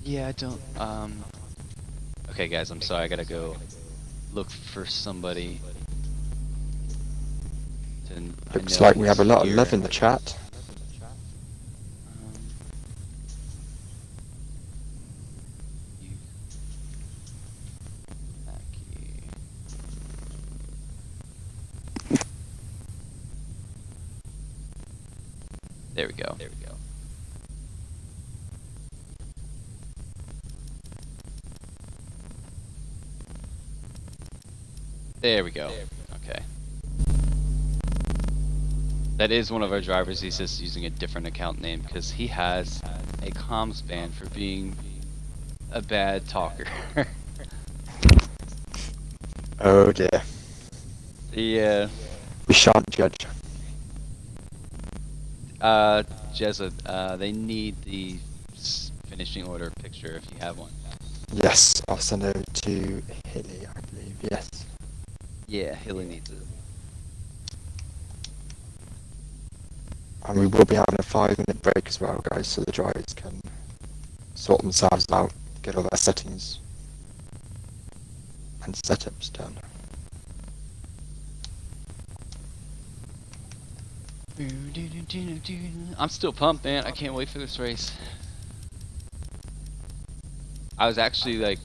Yeah, I don't. Okay, guys, I'm sorry. I gotta go look for somebody. Looks like we have a lot of love in the chat. There we go. There we go. There we go. Okay. That is one of our drivers. He's just using a different account name because he has a comms ban for being a bad talker. Oh dear. Yeah. We shan't judge. Jezza, they need the finishing order picture if you have one. Yes, I'll send it to Hilly, I believe. Yes. Yeah, Hilly needs it. And we will be having a 5-minute break as well, guys, so the drivers can sort themselves out, get all their settings and setups done. I'm still pumped, man. I can't wait for this race. I was actually like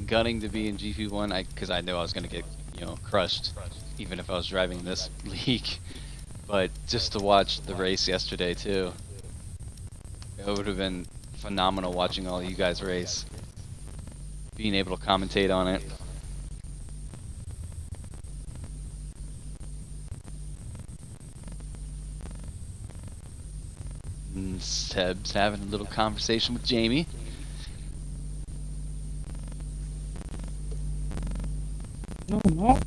gunning to be in GP1 because I know I was gonna get, crushed, even if I was driving this league. But just to watch the race yesterday too, It would have been phenomenal watching all you guys race, being able to commentate on it. And Seb's having a little conversation with Jamie. No, I'm not.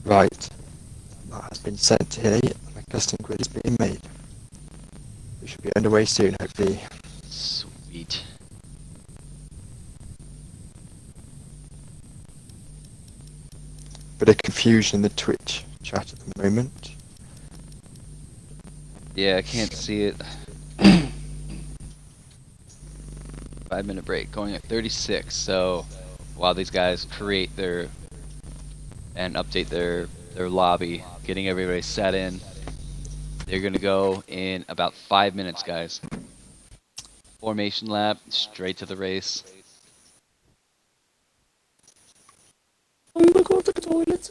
Right. That has been sent to Hilly, and the custom grid is being made. We should be underway soon, hopefully. Sweet. Bit of confusion in the Twitch chat at the moment. Yeah, I can't see it. 5-minute break, going at 36. So while these guys create their and update their lobby, getting everybody set in, they're gonna go in about 5 minutes, guys. Formation lap, straight to the race. I'm gonna go to the toilet.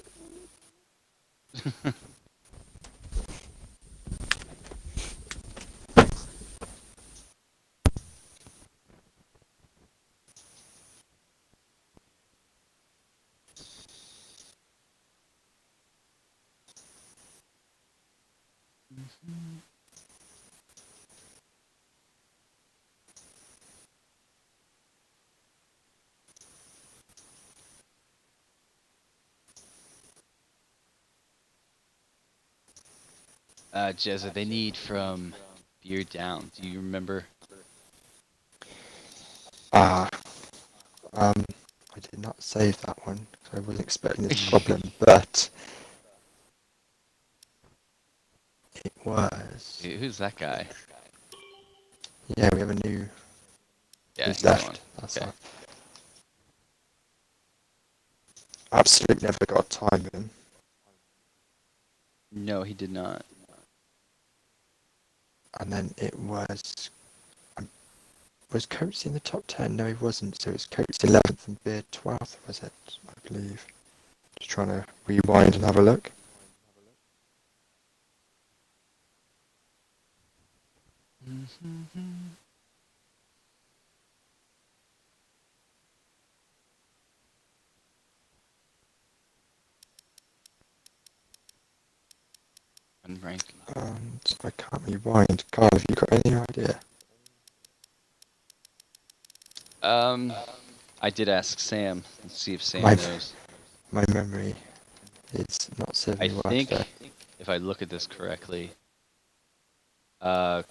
Jezza, they need from beer down. Do you remember? I did not save that one, so I wasn't expecting this problem, but it was. Who's that guy? Yeah, we have a new. Yeah, He's he's left. on. That's Okay. all. Absolutely never got a time in. No, he did not. And then it was Coates in the top 10? No, he wasn't. So it was Coates 11th and Beard 12th, was it? I believe. Just trying to rewind and have a look. Unranked. And I can't rewind. Carl, have you got any idea? I did ask Sam. Let's see if Sam My- knows. My memory is not I serving me well think, today. if I look at this correctly, I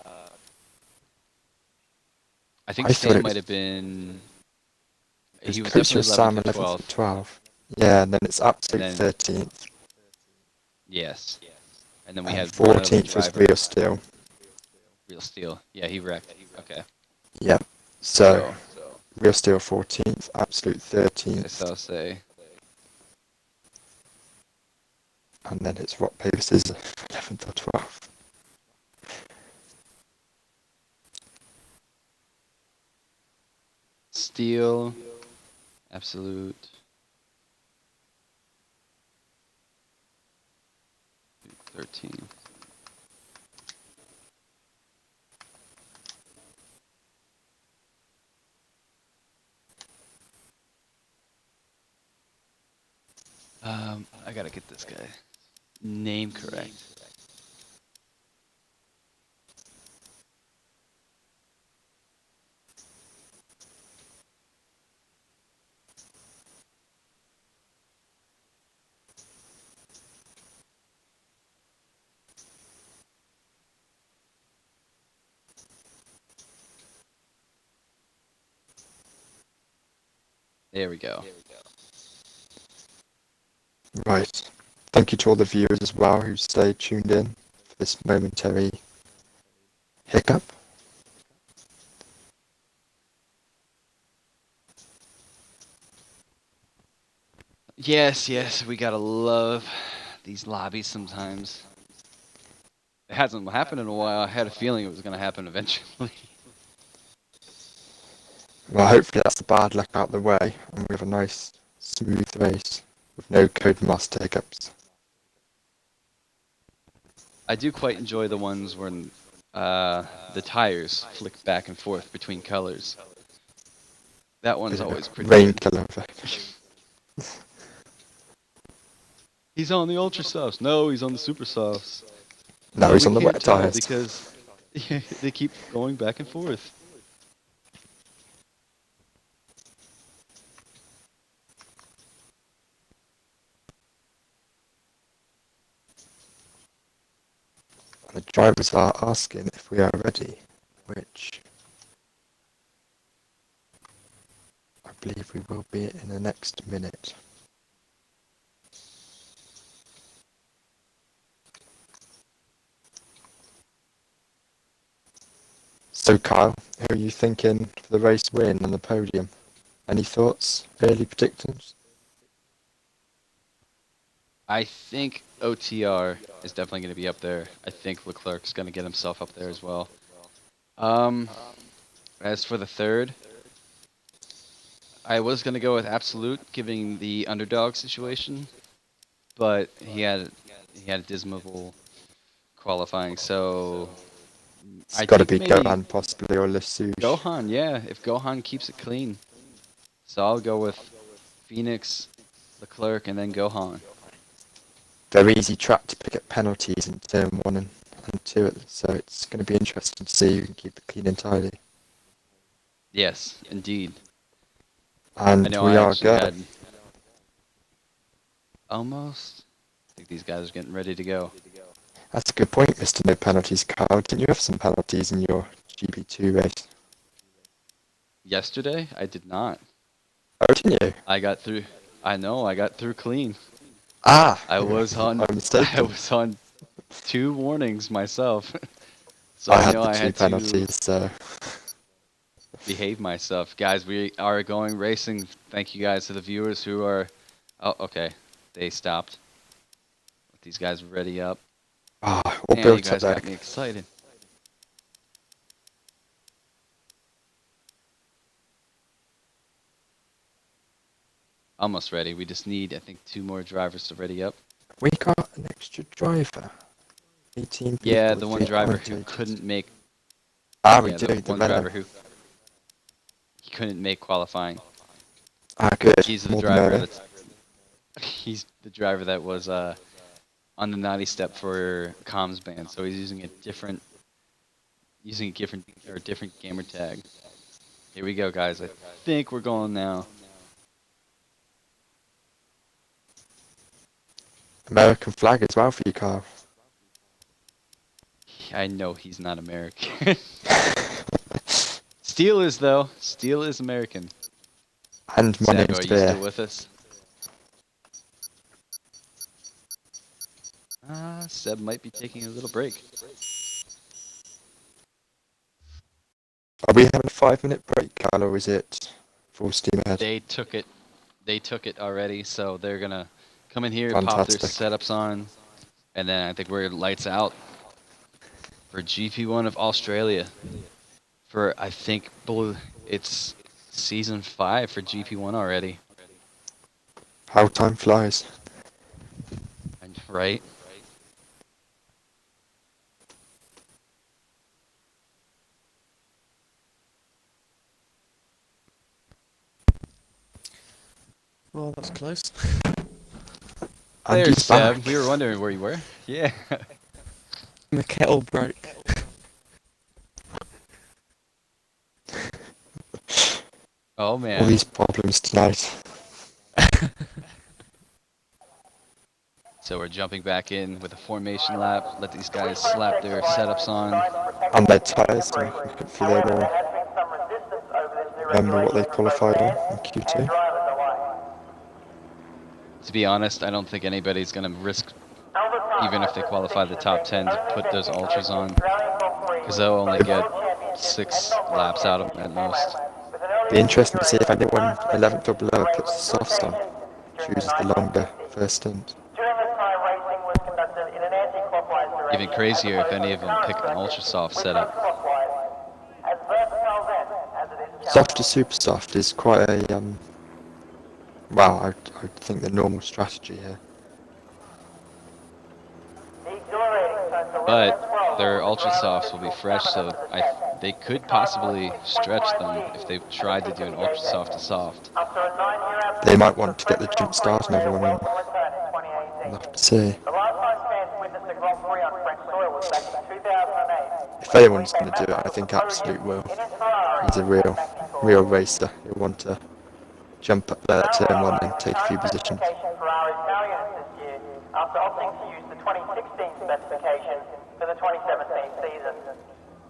think I thought Sam it might was- have been. It He was Coates definitely Sam 11th or 11th 12th. and 12th. Yeah, and then it's Absolute And then- 13th. Yes. And then we And had one other 14th was driver. Real Steel. Real Steel. Yeah, he wrecked. Okay. Yep. So, Real Steel 14th, Absolute 13th. Yes, I'll say. And then it's Rock Paper Scissors 11th or 12th. Steel. Absolute. 13. I gotta get this guy name correct. There we go. Right. Thank you to all the viewers as well who stayed tuned in for this momentary hiccup. Yes, we gotta love these lobbies sometimes. It hasn't happened in a while. I had a feeling it was gonna happen eventually. Well, hopefully that's the bad luck out of the way, and we have a nice, smooth race with no code master hiccups. I do quite enjoy the ones when the tires flick back and forth between colors. That one's Bit of a always pretty rain good. killer effect. He's on the ultra softs. No, he's on the super softs. No, he's We on the can't wet tell tyres. because they keep going back and forth. The drivers are asking if we are ready, which I believe we will be in the next minute. So Kyle, who are you thinking for the race win and the podium? Any thoughts? Early predictions? I think OTR is definitely going to be up there. I think Leclerc's going to get himself up there as well. As for the third, I was going to go with Absolute, giving the underdog situation, but he had a dismal qualifying, so It's I got to think be maybe Gohan possibly or Lesouche. Gohan. Yeah, if Gohan keeps it clean, so I'll go with Phoenix, Leclerc, and then Gohan. Very easy track to pick up penalties in turn 1 and 2, so it's going to be interesting to see who can keep it clean and tidy. Yes, indeed. And I know we I are actually go. had almost. I think these guys are getting ready to go. That's a good point, Mr. No Penalties, Kyle. Didn't you have some penalties in your GP2 race? Yesterday, I did not. Oh, didn't you? I got through. I know, I got through clean. Ah! I was on. I'm mistaken. I was on 2 warnings myself, so I I had know the I 2 had penalties, so... to behave myself. Guys, we are going racing. Thank you guys to the viewers who are. Oh, okay, they stopped. Let these guys ready up. Ah, all Man, you built up guys there. got me excited. Almost ready. We just need, I think, 2 more drivers to ready up. We got an extra driver. 18 people. Yeah, with the one 3 driver who commentators. couldn't make. Ah, we Yeah, do, the the one Renault. driver who he couldn't make qualifying. Ah, good. He's the More the driver merrier. that's. He's the driver that was on the naughty step for comms ban, so he's using a different gamer tag. Here we go, guys. I think we're going now. American flag as well for you, Carl. I know he's not American. Steele is though. Steele is American. And my Seb, name's are you Bear. still with us? Seb might be taking a little break. Are we having a 5-minute break, Carl, or is it full steam ahead? They took it. They took it already, so they're gonna come in here, pop their Fantastic. setups on, and then I think we're lights out for GP1 of Australia. For I think it's season 5 for GP1 already. How time flies. Right? Well, that's close. And There's he's Seb. back. We were wondering where you were. Yeah. The kettle broke. Oh All man. these problems tonight. So we're jumping back in with a formation lap. Let these guys slap their setups on. And their tyres, so hopefully they will remember what they qualified on in Q2. To be honest, I don't think anybody's going to risk, even if they qualify the top 10, to put those ultras on, because they'll only get 6 laps out of them at most. Be interesting to see if anyone 11th or below puts the softs on, chooses the longer first stint. Even crazier if any of them pick an ultra soft setup. Soft to super soft is quite a, well, I think the normal strategy here. but their ultra softs will be fresh, so they could possibly stretch them if they tried to do an ultra soft to soft. They might want to get the jump start on everyone in. We'll have to see. If anyone's going to do it, I think Absolute will. He's a real racer. He'll want to jump up there at turn one and take a few positions. After opting to use the 2016 specifications for the 2017 season.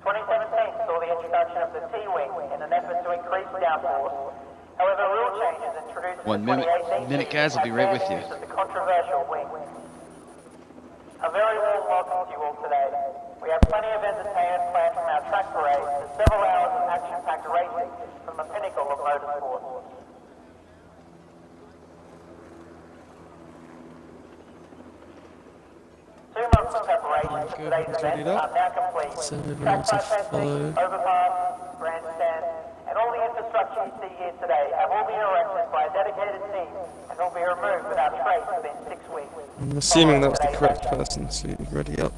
2017 saw the introduction of the T-wing in an effort to increase downforce. However, rule changes introduced in the 2018 guys, I'll be right with you. use of the controversial wing. A very warm welcome to you all today. We have plenty of entertainment planned from our track parade to several hours of action-packed racing from the pinnacle of motorsport. Two months of preparation for today's event are now complete. So Track everyone's by a fencing, follow. overpass, grandstand, and all the infrastructure you see here today have all been erected by a dedicated team and will be removed without trace within 6 weeks. I'm assuming that was the correct person, so you're ready up.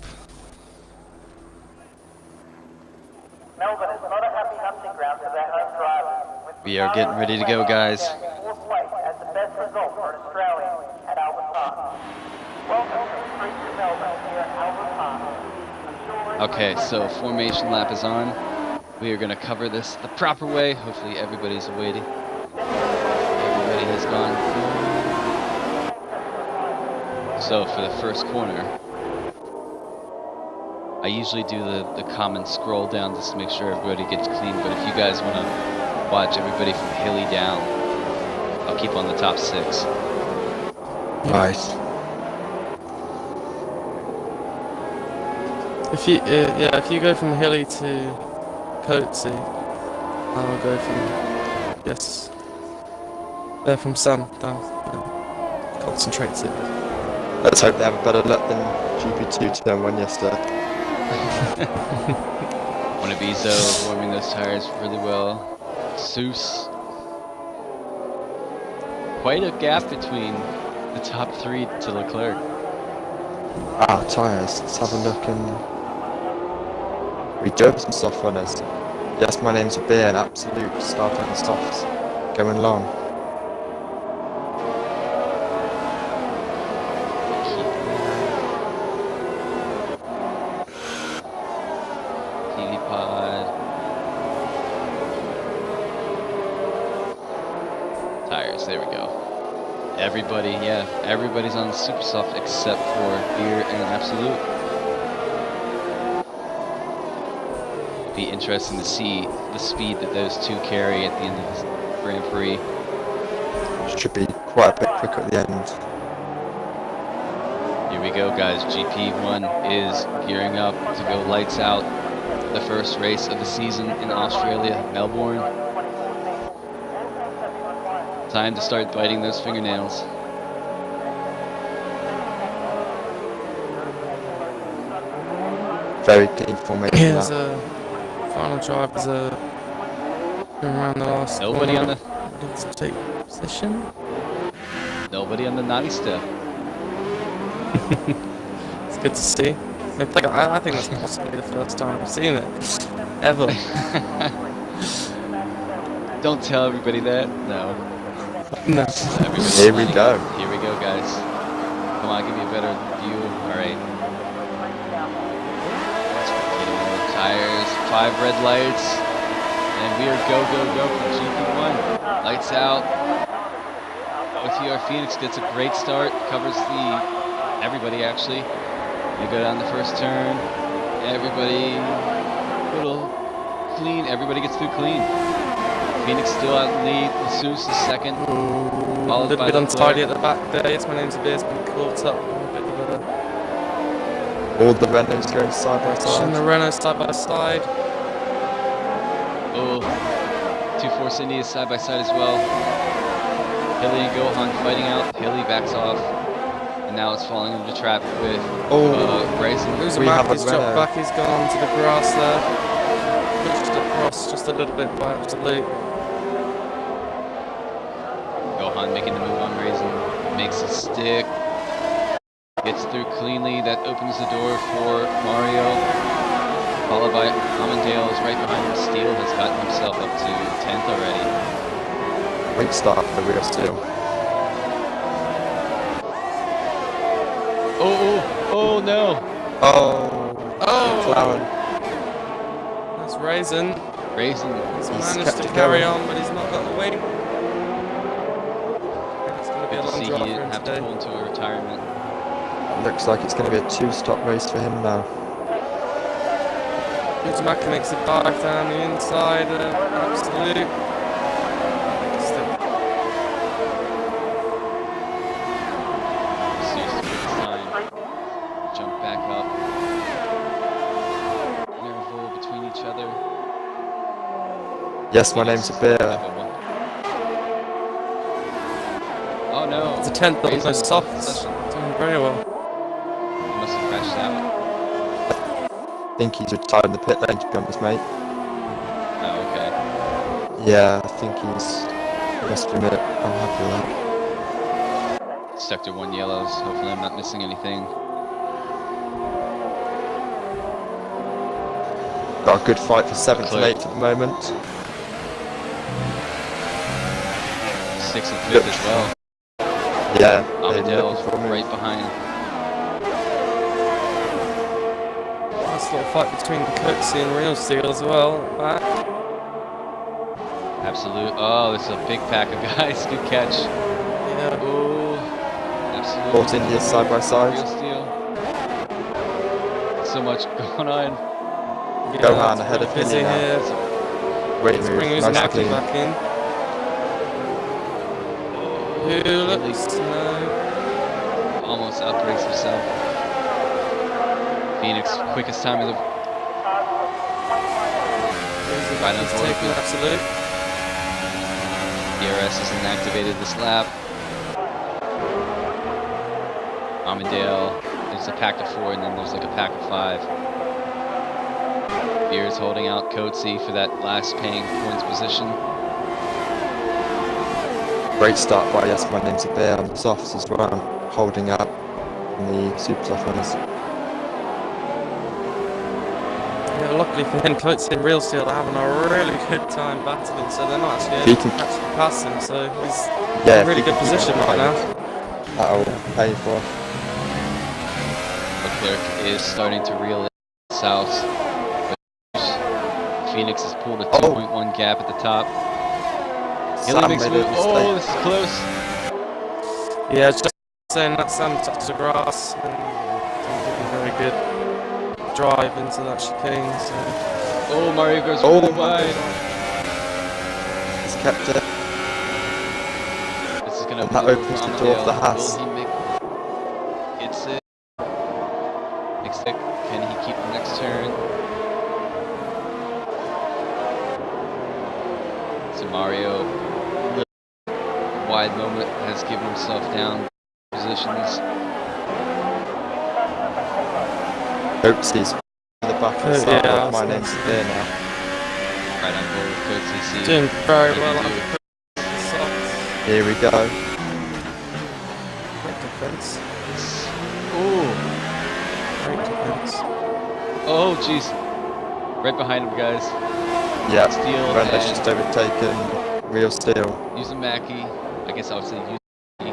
Melbourne is not a happy hunting ground for their home drivers. with We are getting ready to go, guys. Fourth place as the best result for an Australian at Albert Park. Welcome to the streets of Melbourne here at Albert Park. I'm sure Okay, so formation lap is on. We are going to cover this the proper way. Hopefully everybody's waiting. Everybody has gone through. So for the first corner, I usually do the common scroll down just to make sure everybody gets clean, but if you guys want to watch everybody from hilly down, I'll keep on the top 6. Right. If you go from hilly to Coatsy, I'll go from sun down. Yeah. Concentrate it. Let's hope they have better luck than GP2 turn 1 yesterday. Wanabizo warming those tires really well. Seuss. Quite a gap between the top 3 to Leclerc. Tyres. Let's have a look and... We do have some soft runners. Yes, my name's a beer and Absolute starting the softs. Going long. TV pod. Tires, there we go. Everybody's on the super soft except for Beer and Absolute. It'll be interesting to see the speed that those two carry at the end of this Grand Prix. Should be quite a bit quicker at the end. Here we go, guys. GP1 is gearing up to go lights out. The first race of the season in Australia, Melbourne. Time to start biting those fingernails. Very clean formation. Here's that. final drivers going around the last Nobody on corner. the Needs to take position. nobody on the naughty step. It's good to see. I think that's possibly the first time I've seen it ever. Don't tell everybody that. No. No. Everybody's Here we lining go. up. Here we go, guys. Come on, give me a better view. All right. Getting on the tires. 5 red lights, and we are go for GP1. Lights out. OTR Phoenix gets a great start. Covers everybody actually. They go down the first turn. Everybody little clean. Everybody gets through clean. Phoenix still out in the lead. Seuss is second. A Followed little by bit untidy Leclerc. at the back there. Yes, my name's Beer's been caught up. A bit of a All the Renaults going side by and side. the Renault side by side. Oh, 2 Force Indias side by side as well. Hilly and Gohan fighting out. Hilly backs off. And now it's falling into the trap with Bryson. We have a He's dropped Renault. back, he's gone onto the grass there. Pushed across just a little bit by Absolute. Gohan making the move on Raisin. Makes a stick. Gets gets through cleanly. That opens the door for Mario. Followed by Amandale is right behind him. Steele has gotten himself up to 10th already. Great start for Real Steel. Oh no! Oh, Oh! McLaren. That's Raisin. Raisin. He's He's managed kept to it carry going. on, but he's not got the wing. It's going to be Good a to long see drive he for him have to today. pull into a retirement. Looks like it's going to be a two-stop race for him now. Uzumaki makes a dive down the inside. Absolute. Suits the quickest time. Jump back up. Nerval between each other. Yes, my name's a beer. Oh no! It's a 10th on Raisin those is softs. off session. Doing very well. He must have crashed out. I think he's retired in the pit lane, to be honest, mate. Oh, okay. Yeah, I think he's... I must admit, I'm happy with that. Sector 1 yellows. Hopefully I'm not missing anything. Got a good fight for 7th and Leclerc. 8th at the moment. 6th and 5th as well. Yeah, they're Amadale's looking for me. right behind. Nice little fight between Coatsy and Real Steel as well. Back. Absolute. Oh, this is a big pack of guys. Good catch. Yeah. Oh, absolutely. Bought in here side by side. Real Steel. So much going on. Gohan it's ahead of really busy Hilly now. here. Great Let's move, bring nice and Uzumaki clean. back in. Who looks Almost outbreaks himself. Phoenix, quickest time of the. Right on He's board taken with absolute. DRS isn't activated this lap. Amandale, there's a pack of 4 and then there's like a pack of 5. Beers holding out Coatsy for that last paying points position. Great start by Yes, my name's a beer on the softs as well. Holding up in the super soft runners. Yeah, luckily for him, Coatsy and Real Steel are having a really good time battling, so they're not actually He able to can- actually pass him, so he's Yeah, in a really if he good can keep position it right now. That'll pay for. Leclerc is starting to reel it south. Phoenix has pulled a 2.1 gap at the top. Hilly Sam makes made move. a Oh, mistake. this is close. Yeah, it's just saying that Sam touched the grass and didn't give a very good drive into that chicane, so... Oh, Mario goes Oh, really wide. He's kept it. This is gonna And that move opens the Amadale. door for the Haas. Will he make? Gets it. Makes it. Can he keep the next turn? So Mario, wide moment, has given himself down positions. Oopsies. To the back of the Yeah, start. I was My gonna name's say. there now. Right on board with Coatsy. See. Doing very He well can on do it. the softs. Here we go. Great defense. Ooh. Great defense. Oh, jeez. Right behind him, guys. Yeah, Steel Renner's and- just overtaken Real Steel. Uzumaki. I guess I would say Uzumaki.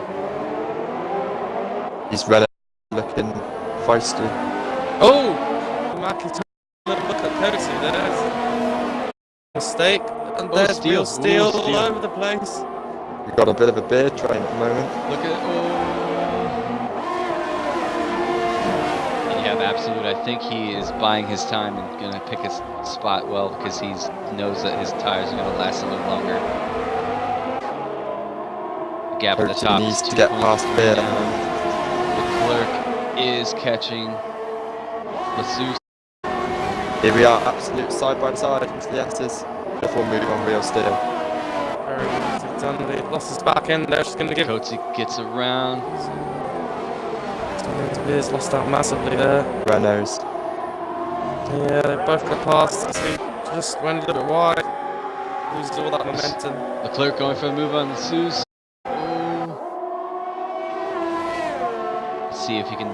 He's Renner looking feisty. Oh! Maki took a little look at Coatsy there. Mistake. And Oh, there's Steel. Real Steel Ooh, all Steel. over the place. We've got a bit of a beer train at the moment. Look at And you have Absolute. I think he is buying his time and going to pick his spot well because he knows that his tires are going to last a little longer. The gap at the Coatsy top needs is to get 2 past points beer. down. Leclerc is catching Lassus. Here we are, absolute side by side into the S's. Before moving on Real Steel. Very easy done. They lost his back end there. She's going to give. Coatsy gets around. He's lost out massively there. Renault's. Yeah, they both got past. He just went a little bit wide. Loses all that momentum. Leclerc going for a move on Lassus. Oh. Let's see if he can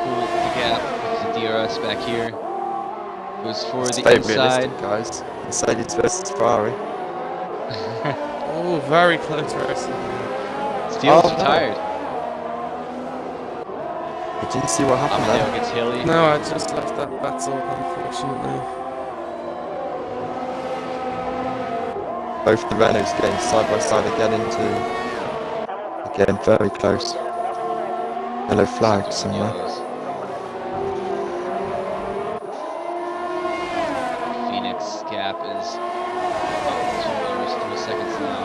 pull the gap with the DRS back here. Goes for the Stay inside. realistic, guys. Mercedes versus Ferrari. Oh, very close racing. Steele's Oh, no. retired. You didn't see what happened Amadeo there. gets Hilly. No, I just left that battle, unfortunately. Both the Renaults getting side by side again again, very close. Yellow flag somewhere. Yellows. Phoenix gap is up to almost 3 seconds now.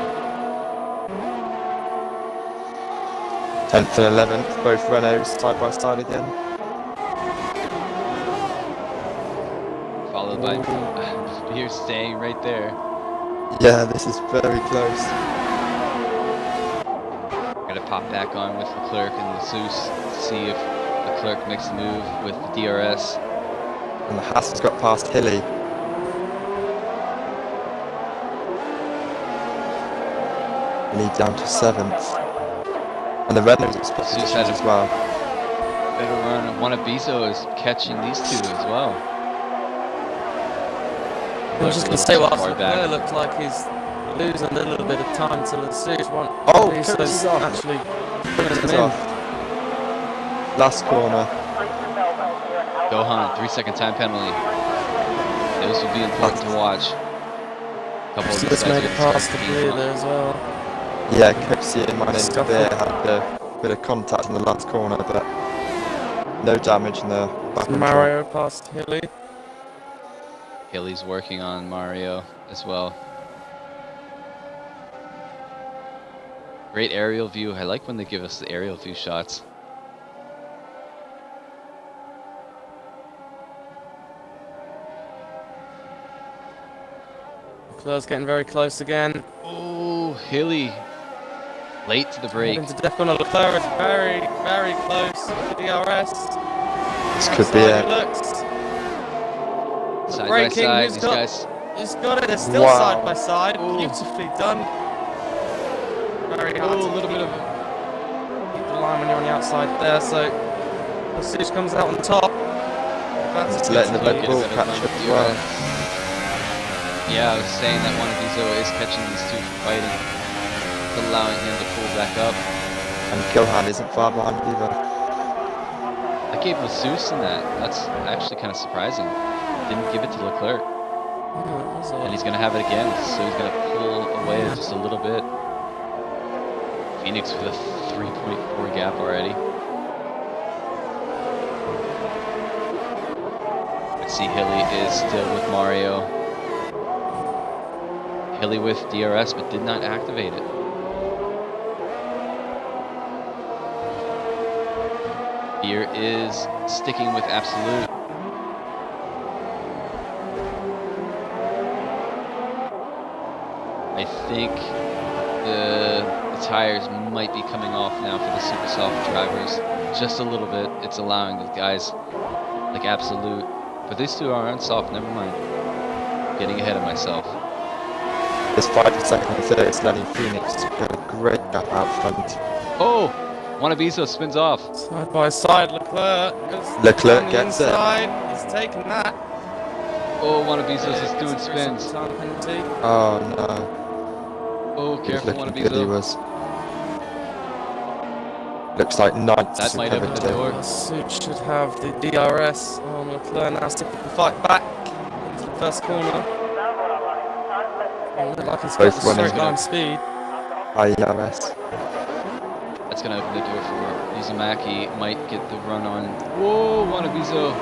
10th and 11th, both Renaults side by side again. Followed by Beer staying right there. Yeah, this is very close. Gotta pop back on with Leclerc and Lassus to see if Leclerc makes the move with the DRS. And the Haas has got past Hilly. Lead down to 7th. And the Renaults have split Lassus positions had a as well. better run. Wanabizo is catching these two as well. I was just going to say, whilst Far back. Leclerc looks like he's losing a little bit of time to Lassus. Oh, He's courtesy off. actually putting Courtesy him in. off. Last corner. Gohan, 3 second time penalty. Those would be important to watch. Couple of these Just guys made are it gonna past start the to blue gain there as well. Yeah, Coatsy and my name Scuffle. there had a bit of contact in the last corner, but no damage in the back control. Mario past Hilly. Hilly's working on Mario as well. Great aerial view. I like when they give us the aerial view shots. Leclerc's getting very close again. Oh, Hilly. Late to the break. Into death corner. Leclerc is very, very close with the DRS. This could be Outside it. he looks. Side by Braking, side, who's these got- guys. He's got it. They're still Wow. side by side. Ooh. Beautifully done. Very hard Oh, to a little bit of. keep the line when you're on the outside there. So Lassus comes out on top. That's Just a letting the good Red lead. Bull Get a catch better up run as with well. DRS. Yeah, I was saying that Wanabizo is catching these two from fighting. It's allowing him to pull back up. And Gohan isn't far behind either. I gave Lassus in that. That's actually kind of surprising. Didn't give it to Leclerc. Yeah, it was And odd. he's going to have it again, so he's going to pull away just a little bit. Phoenix with a 3.4 gap already. Let's see, Hilly is still with Mario. Hilly with DRS, but did not activate it. Beer is sticking with Absolute. I think the tires might be coming off now for the super soft drivers. Just a little bit. It's allowing the guys like Absolute. But these two are on soft, never mind. Getting ahead of myself. This 5 second and 30 is letting Phoenix get a great gap out front. Oh! Wanabizo spins off. Side by side, Leclerc. Leclerc on the gets it. inside. He's taken that. Oh, Wanabizo's just doing Gets a recent spins. time penalty. Oh no. Oh, careful, Looking good he Wanabizo. was. Looks like ninth That might open the door. Lassus should have the DRS on Leclerc now, sticking the fight back into the first corner. Look like he's got Both the running. straight line speed. IRS. That's going to open the door for Uzumaki. Might get the run on. Whoa, Wanabizo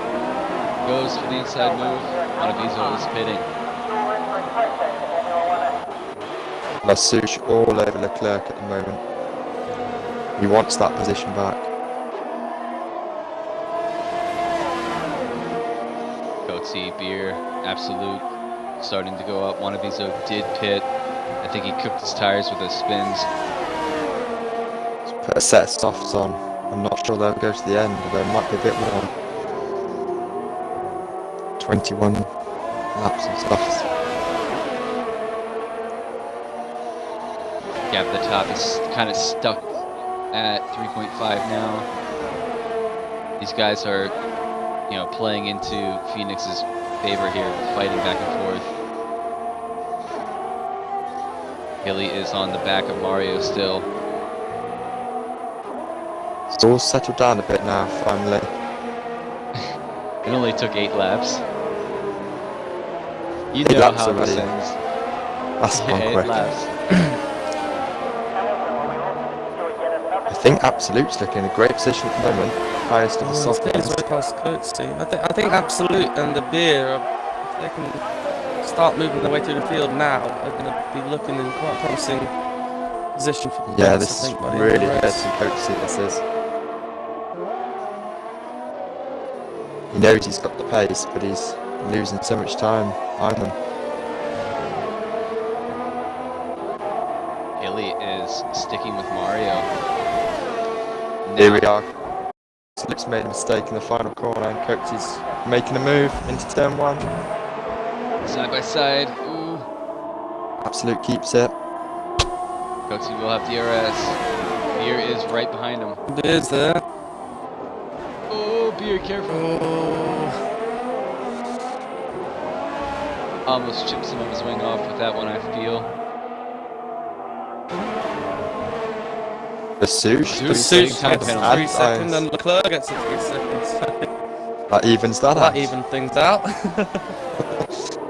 goes for the inside move. Wanabizo is pitting. Lassus all over Leclerc at the moment. He wants that position back. Coatsy, Beer, Absolute starting to go up. Wanabizo did pit. I think he cooked his tires with those spins. Put a set of softs on. I'm not sure they'll go to the end, but there might be a bit more. 21 laps of softs. Gap at the top is kind of stuck at 3.5 now. These guys are, you know, playing into Phoenix's favor here, fighting back and forth. Hilly is on the back of Mario still. It's all settled down a bit now, finally. It only took 8 laps. You 8 know laps how this already. ends. That's gone 8 quick. laps. I think Absolute's looking in a great position at the moment. Highest of the It's soft getting ones. way past Coatsy. I think Absolute and the Beer, if they can start moving their way through the field now, are going to be looking in quite a promising position for Yeah, points, this I is think, by the end really of the race. hurting Coatsy, this is. He knows he's got the pace, but he's losing so much time behind them. Hilly is sticking with Mario. Here we are. Luke's made a mistake in the final corner, and Coatsy's making a move into turn 1. Side by side. Ooh. Absolute keeps it. Coatsy will have DRS. Beer is right behind him. Beer's there. Oh, Beer, careful. Oh, Almost chipped some of his wing off with that one, I feel. The Sush. Sush Sush time gets penalty. 3 seconds and Leclerc gets 3 seconds. That evens that out. That even things out.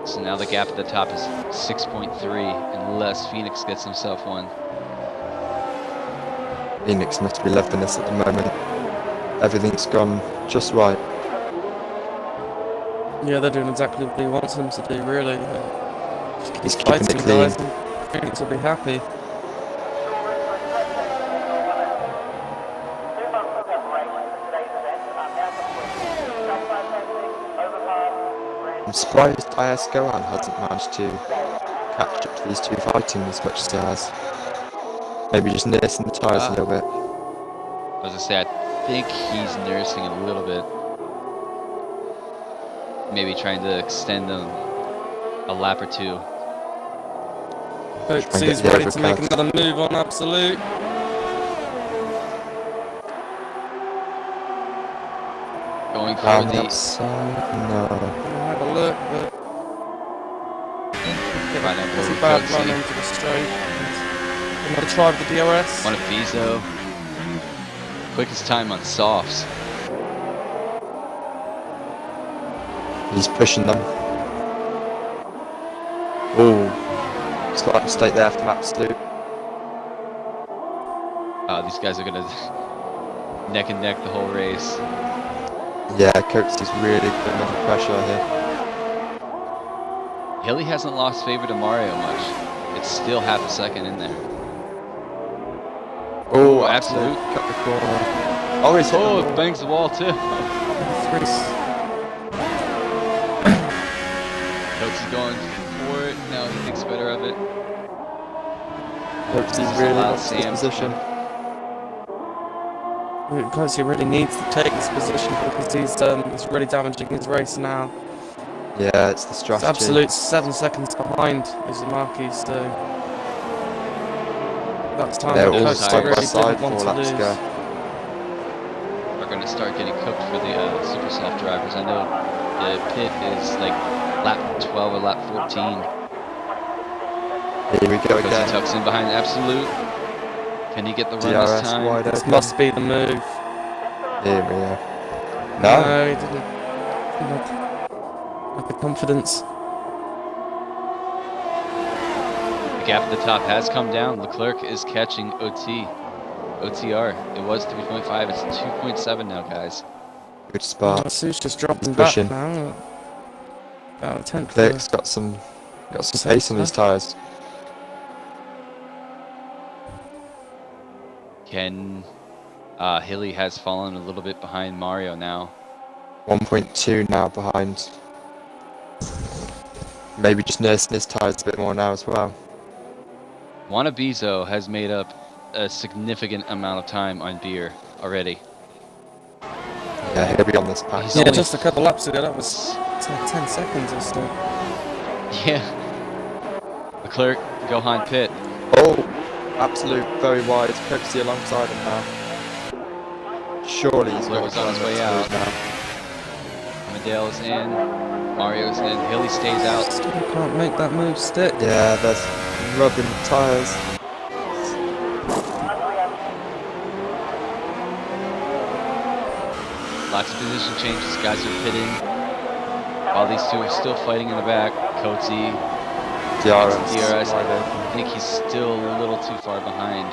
So now the gap at the top is 6.3, unless Phoenix gets himself one. Phoenix must be loving this at the moment. Everything's gone just right. Yeah, they're doing exactly what he wants them to do, really. Just He's keep keeping fighting, it clean. guys, and Phoenix will be happy. I'm surprised IS Gohan hasn't managed to catch up to these two fighting as much as he has. Maybe just nursing the tyres a little bit. I was gonna say, I think he's nursing a little bit. Maybe trying to extend them a lap or two. Coatsy's the ready to make overcut. another move on Absolute. Going for Down the the outside, no. We'll have a look, but Right up it's over a bad Coatsy. run into the straight. Another try with the DRS. One of Vizo. Quickest time on softs. He's pushing them. Oh, slight mistake there from Absolute. These guys are gonna neck and neck the whole race. Yeah, Coatsy's really putting under pressure here. Hilly hasn't lost favor to Mario much. It's still half a second in there. Oh, Absolute. Cut the corner. Oh, he's hit Oh, the it bangs the wall too. Coatsy's going for it. Now he thinks better of it. Coatsy's really allowed lost his Sam. position. Coatsy really needs to take this position because he's really damaging his race now. Yeah, it's the It's strategy. Absolute 7 seconds behind is the marquee, so that's time They're that all Coatsy side by really side, didn't want 4 to laps lose. to go. Are going to start getting cooked for the super soft drivers. I know the pit is like lap 12 or lap 14. Here we go Coatsy again. tucks in behind Absolute. Can he get the run DRS this time? wide This open. must be the move. Here we go. No. No, he didn't. Not the confidence. The gap at the top has come down. Leclerc is catching OTR. It was 3.5. It's 2.7 now, guys. Good spot. Su's just dropping pushing. back now. About a tenth. Leclerc's got some pace on these tyres. Hilly has fallen a little bit behind Mario now. 1.2 now behind. Maybe just nursing his tyres a bit more now as well. Wanabizo has made up a significant amount of time on Beer already. Yeah, heavy on this pack. He's Yeah, only- just a couple laps ago, that was 10 seconds or so. Yeah. Leclerc, Gohan pit. Oh, Absolute very wide. Coatsy alongside him now. Surely he's Leclerc not was on his trying way to out. lose now. Amadale's in. Mario's in. Hilly stays out. Still can't make that move stick. Yeah, there's rubbing the tyres. Lots of position changes. Guys are pitting. While these two are still fighting in the back. Coatsy. DRS. DRS. wide open. I think he's still a little too far behind.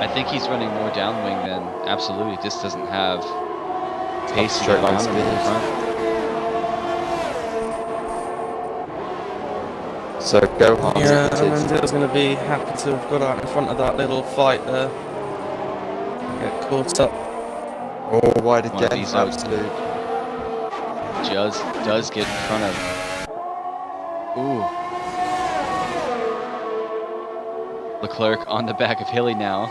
I think he's running more downwing than absolutely. Just doesn't have pace to straight get line around him in speed. front. So go hard. Yeah, Amanda's going to be happy to have got out in front of that little fight there. Get caught up. Oh, wide One of again. these out. Absolute. Does get in front of. Ooh. Leclerc on the back of Hilly now.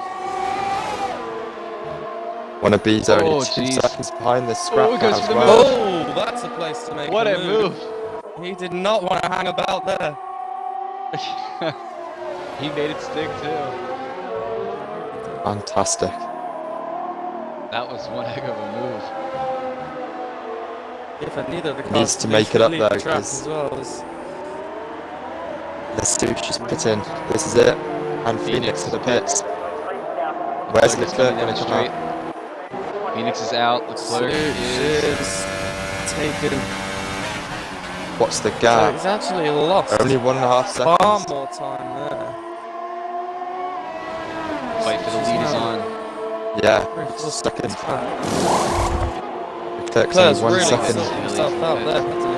One of B's only Oh, 2 jeez. seconds behind the scrap Oh, it goes as for the well. Oh, that's a place to make What a a move! He did not want to hang about there. He made it stick too. Fantastic. That was one heck of a move. If neither of the cars Needs to make it up leave though, the track 'cause- as well. As Let's see, just pit in. This is it. And Phoenix to the pits. Where's Leclerc is Leclerc coming going down to the come straight. out? Phoenix is out. Leclerc is. taken. What's the So gap? he's actually lost Only 1.5 far seconds. more time there. Fight for the lead is on. Yeah, Very close to second. his back. Leclerc's Claire's only 1 really second. sorted himself out there, hasn't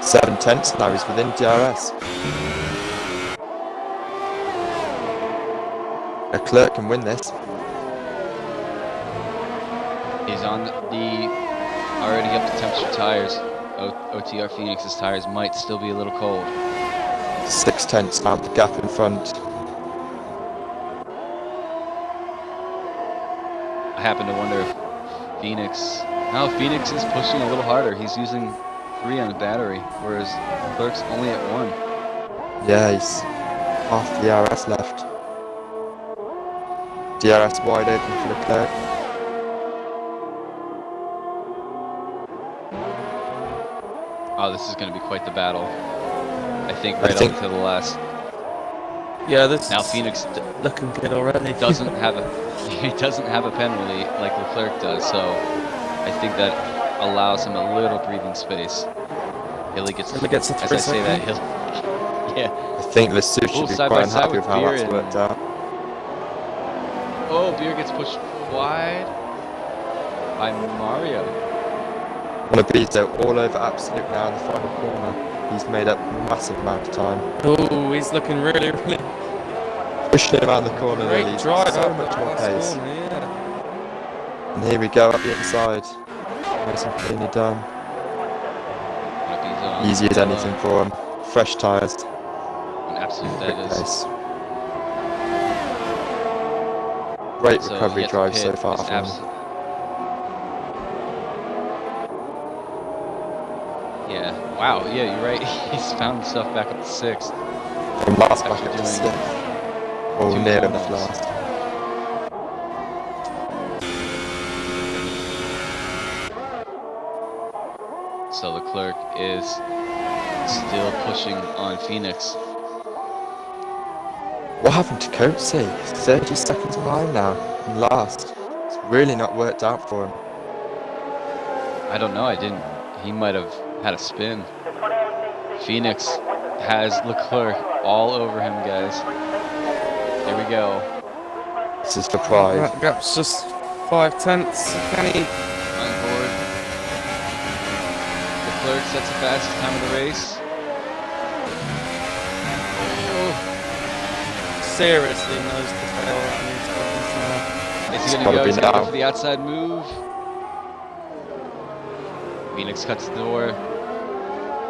7 tenths now, he's within DRS. Leclerc can win this. He's on the already up to temperature tires. OTR Phoenix's tires might still be a little cold. 6 tenths now, the gap in front. I happen to wonder if Phoenix. No, Phoenix is pushing a little harder. He's using 3 on the battery, whereas Leclerc's only at 1. Yeah, he's half the DRS left. DRS wide open for Leclerc. Oh, this is going to be quite the battle. I think right think- up to the last. he? Yeah, this Now is Phoenix looking good already. doesn't have a penalty like Leclerc does, so I think that allows him a little breathing space. Hilly gets Hilly gets a as 3 I say that second. Hill. Yeah. I think Lesueur Ooh, should be side by quite side happy with with how Beer that's worked out. Oh, Beer gets pushed wide by Mario. One of these though, all over Absolute now in the final corner. He's made up a massive amount of time. Oh, he's looking really, really Pushing him around the corner, great really. He's drive so out much that more last pace. corner, yeah. And here we go up the inside. Nice and cleanly done. What if he's on Easy as anything for him. Fresh tyres. An absolute Quick that is. pace. Great So recovery yet to drive pit so far is from him. Yeah. Wow. Yeah, you're right. He's found himself back up to 6th. From last back After up to doing 6th. Oh, 2 near enough almost. last. So Leclerc is still pushing on Phoenix. What happened to Coatsy? 30 seconds behind now. And last. It's really not worked out for him. I don't know. He might have had a spin. Phoenix has Leclerc all over him, guys. Here we go. This is for pride. That gap's just 5 tenths. Can he? On board. Leclerc sets the fastest time of the race. Seriously knows to fail around these buttons now. Is It's he gonna gotta go? be He's gonna now. go for the outside move. Phoenix cuts the door.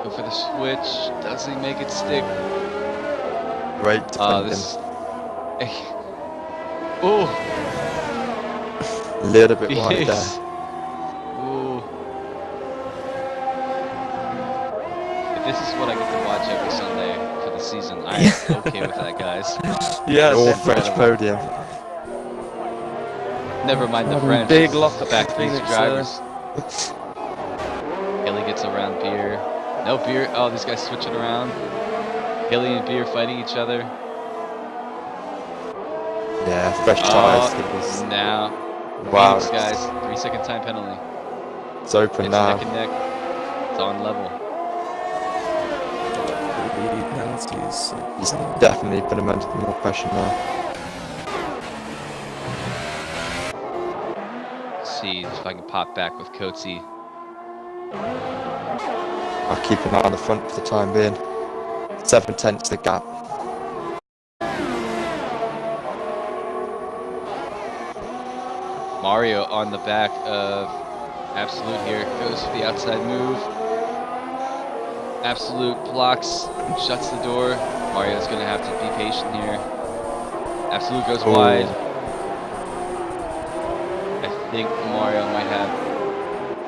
Go for the switch. Does he make it stick? Great defending. This. Ooh. A little bit wide Yes. there. Ooh. If this is what I get to watch every Sunday for the season. I am okay with that, guys. Yeah, All definitely. French podium. Never mind the Having French. big it's lock the up fact from that these Phoenix, drivers. Hilly gets around Beer. No Beer. Oh, these guys switching around. Hilly and Beer fighting each other. Yeah, fresh tyres. It was, Now, wow, Phoenix guys, 3-second time penalty. it's open It's now. neck and neck. It's on level. penalties. He's definitely put him under more pressure now. See if I can pop back with Coatsy. I'll keep an eye on the front for the time being. 7/10 the gap. Mario on the back of Absolute here. Goes for the outside move. Absolute blocks, shuts the door. Mario's going to have to be patient here. Absolute goes wide. I think Mario might have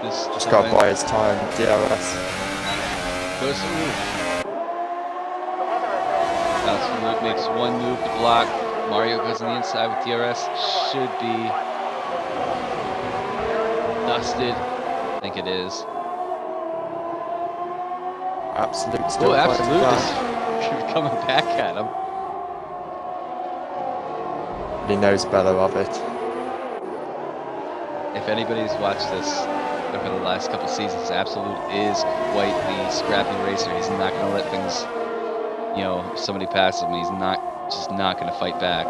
this. Just got to buy his time. DRS. Goes through. Absolute makes one move to block. Mario goes on the inside with DRS. Should be dusted. I think it is. Absolute still Oh, fighting Absolute back. is coming back at him. He knows better of it. If anybody's watched this over the last couple seasons, Absolute is quite the scrappy racer. He's not going to let things, you know, if somebody passes him, he's just not going to fight back.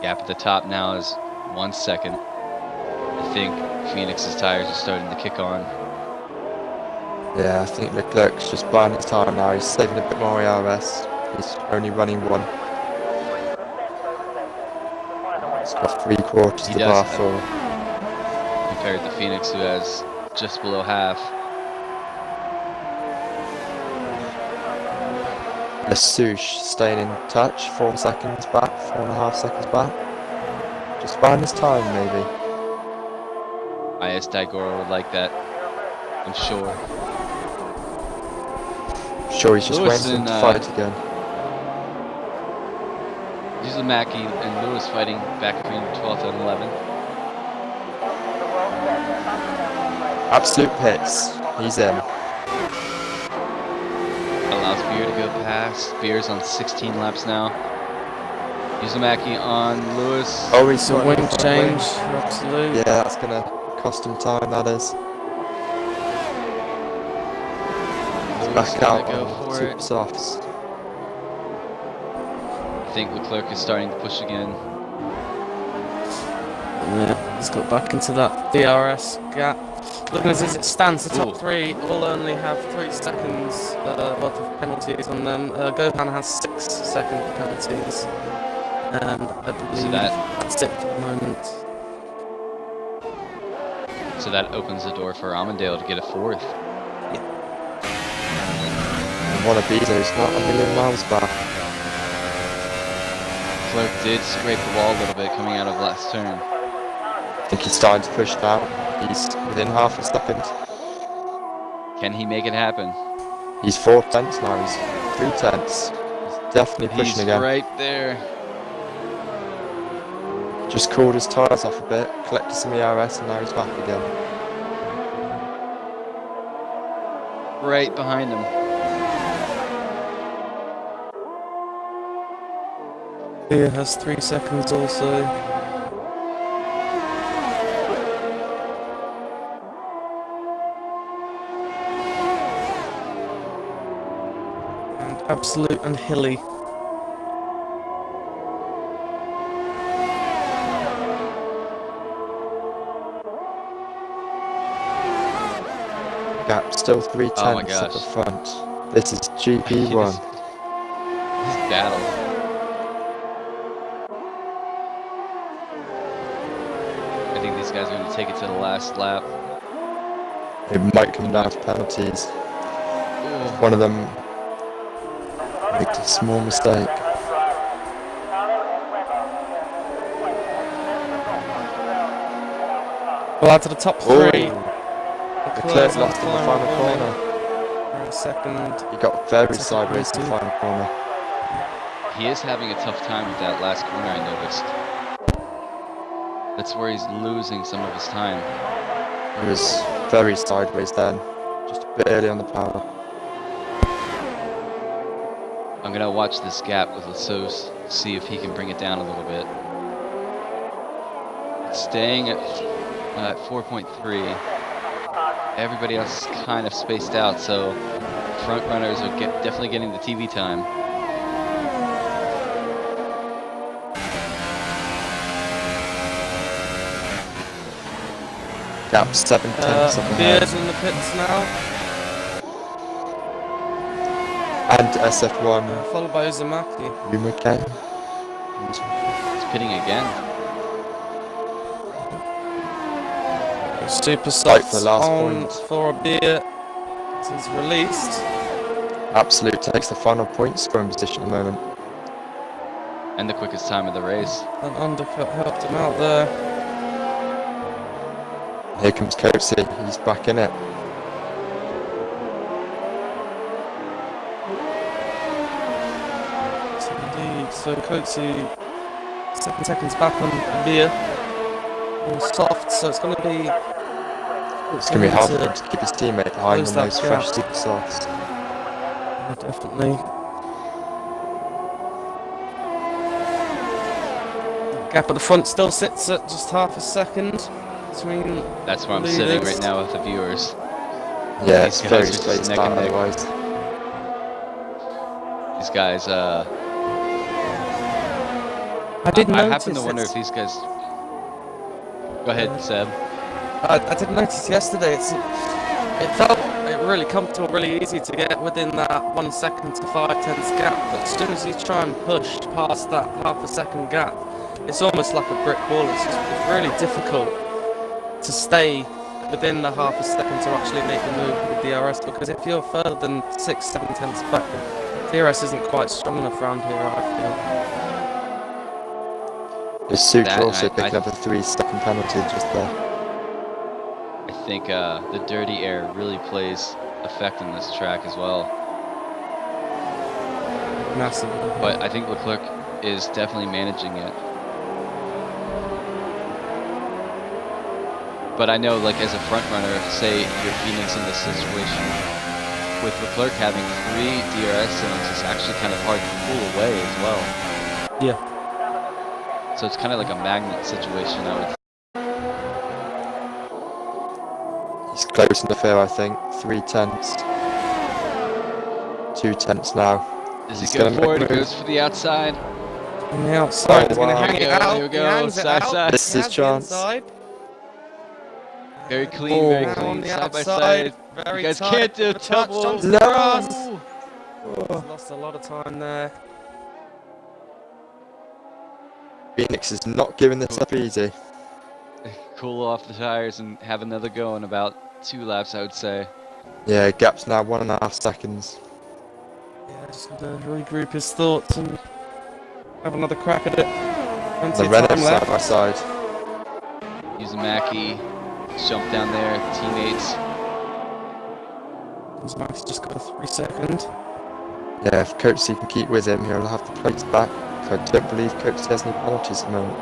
Gap at the top now is 1 second. I think Phoenix's tires are starting to kick on. Yeah, I think Leclerc's just buying his time now. He's saving a bit more ERS. He's only running one. He's got 3/4 He the does bar have- full. Compared to Phoenix, who has just below half. Lesouche staying in touch, 4 seconds back, 4.5 seconds back. Just buying his time, maybe. IS Daigoro would like that, I'm sure. Sure, he's just Lewis waiting and, to fight again. Uzumaki and Lewis fighting back between 12th and 11th. Absolute pits. He's in. Allows Beer to go past. Beer's on 16 laps now. Uzumaki on Lewis. Oh, he's So wing got change, absolute. Yeah, that's gonna cost him time. That is. Lewis Back gonna out go on for super it. softs. I think Leclerc is starting to push again. Yeah, he's got back into that DRS gap. Looking as it stands, the top Ooh. three will only have 3 seconds worth of penalties on them. Gohan has 6-second penalties. And I believe that's it for the moment. So that opens the door for Amandale to get a 4th. And one of Bezo's not a million miles back. Leclerc did scrape the wall a little bit coming out of last turn. I think he's starting to push now. He's within half a second. Can he make it happen? He's 4/10 now. He's 3/10. He's definitely pushing He's again. right there. Just cooled his tyres off a bit, collected some ERS, and now he's back again. Right behind him. Beer has 3 seconds also. And Absolute and Hilly. Gap still 3/10 Oh my at gosh. the front. This is GP1. This battle. I think these guys are going to take it to the last lap. It might come down to penalties. One of them makes a small mistake. Well, out to the top three. Oh, Leclerc lost in the final corner. Second. He got very Second sideways in the place. final corner. He is having a tough time with that last corner, I noticed. That's where he's losing some of his time. He was very sideways then, just a bit early on the power. I'm gonna watch this gap with Lassos, see if he can bring it down a little bit. It's staying at 4.3. Everybody else is kind of spaced out, so front runners are definitely getting the TV time. Gap 7 tenths up ahead. Beers in the pits now, And SF1, followed by Uzumaki. Rumake. He's pitting again. Super Fight for softs the last on point. for a beer. He's released. Absolute takes the final point scoring position at the moment. And the quickest time of the race. An undercut helped him out there. Here comes Coatsy, he's back in it. Indeed. So Coatsy 7 seconds back on beer. All soft, so it's going to be. It's going to be hard for him to keep his teammate behind close on that those gap. fresh super softs. Yeah, definitely. Gap at the front still sits at just half a second between. That's where I'm Leaders. sitting right now with the viewers. Yeah, These it's guys very are just spaced neck out and neck. otherwise. These guys, I did I notice. happen to wonder if these guys. Go ahead, Seb. I did notice yesterday. It felt really comfortable, really easy to get within that 1 second to 5/10 gap. But as soon as you try and push past that half a second gap, it's almost like a brick wall. It's really difficult to stay within the half a second to actually make the move with DRS, because if you're further than 6-7 tenths back, DRS isn't quite strong enough around here, I feel. His suit That, also I picking up a 3-second penalty just there. I think the dirty air really plays effect in this track as well. Massive. But I think Leclerc is definitely managing it. But I know, like, as a front runner, say you're Phoenix in this situation, with Leclerc having 3 DRS zones, it's actually kind of hard to pull away as well. Yeah. So it's kind of like a magnet situation, I would. He's close enough here, I think. 3 tenths. 2 tenths now. Does He's he go gonna for it? He make a goes for the outside. On the outside, he's going to wow. hang Here it we go, out. here we He go. hangs it Side, out. side. This is He his has the chance. inside. Very clean, very Now on clean, the side by outside, side. very You guys tight, can't do with a touch, double. jumps No. across. He's lost a lot of time there. Phoenix is not giving this up easy. Cool off the tires and have another go in about 2 laps, I would say. Yeah, gap's now 1.5 seconds. Yeah, just going to regroup his thoughts and have another crack at it. Plenty The of Renault time side left. by side. Uzumaki, jump down there, teammates. Max just got a 3-second. Yeah, if Coatsy can keep with him, he'll have the plates back. So I don't believe Coatsy has any penalties at the moment.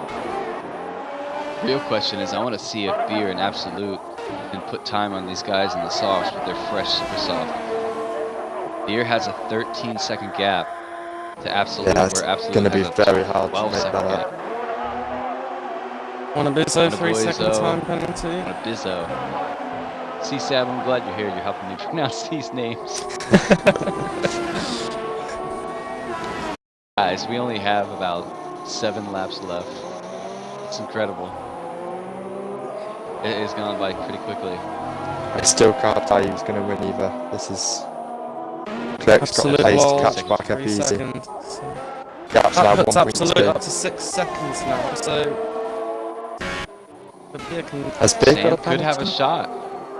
Real question is, I want to see if Beer and Absolute can put time on these guys in the softs with their fresh super soft. Beer has a 13-second gap to Absolute, Yeah, it's where Absolute gonna be has a very hard to 12-second make that gap. One of Bizzo, One of 3-second Boizo. time penalty. On a Bizzo. See, Sab, I'm glad you're here. You're helping me pronounce these names. Guys, we only have about 7 laps left. It's incredible. It has gone by pretty quickly. I still can't tell he was going to win either. This is... Clerk's got Absolute the pace to wall, catch back up 3 easy. seconds. Gap's now That puts Absolute 1.2. up to 6 seconds now, so... But Beer can Has Big got Sam a could have a penalty? shot.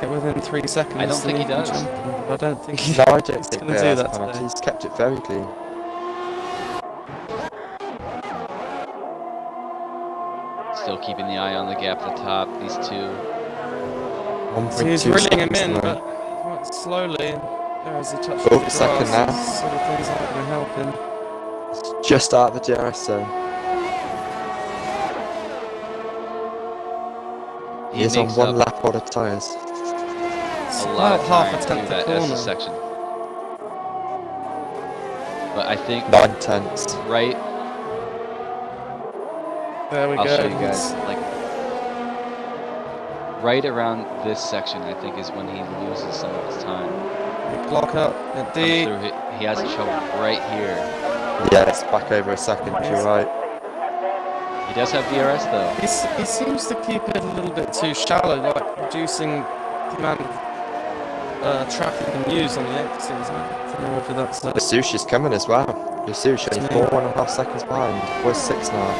get within 3 seconds. I don't think he then can does. jump him, but I don't think he No, I he's don't think going to Bear do has a that penalty. today. He's kept it very clean. Still keeping the eye on the gap at the top. These two. So he's 1.2 reeling him seconds in, now. but quite slowly. And there as he touches Oh, the grass, second now. his sort of things aren't going to help him. Just out of the DRS zone. He is on makes one up lap on the tyres. It's a lot about of half a time through tenth a that corner. S section. But I think 9 tenths. right, There we I'll go. show you guys, like, right around this section, I think, is when he loses some of his time. Block up, Comes indeed. through, he has trouble right here. Yeah, it's back over a second, you're right. He does have DRS though. He seems to keep it a little bit too shallow, like reducing the amount of traffic he can use on the exits. I don't know whether that's The sushi's coming as well. The sushi only 4.5 seconds behind. We're 6 now.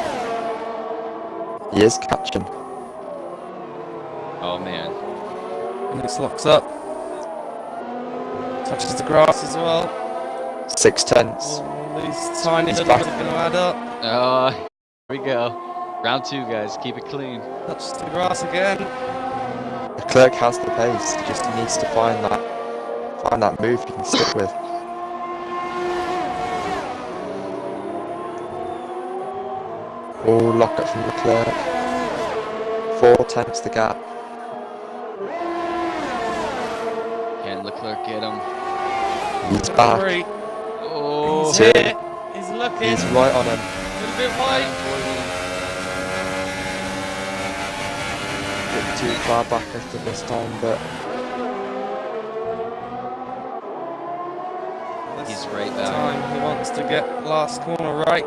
He is catching. Oh man. and it locks up. Touches the grass as well. 6 tenths. All these tiny He's little back. bits are going to add up. Here we go. Round 2, guys. Keep it clean. Touches the grass again. Leclerc has the pace. He just needs to find that move he can stick with. Oh, lock up from Leclerc. 4 tenths the gap. Can Leclerc get him? He's back. 3. Oh, He's Two. here. He's looking. He's right on him. A little bit wide. Bit too far back I think this time, but This He's right back. time he wants to get last corner right.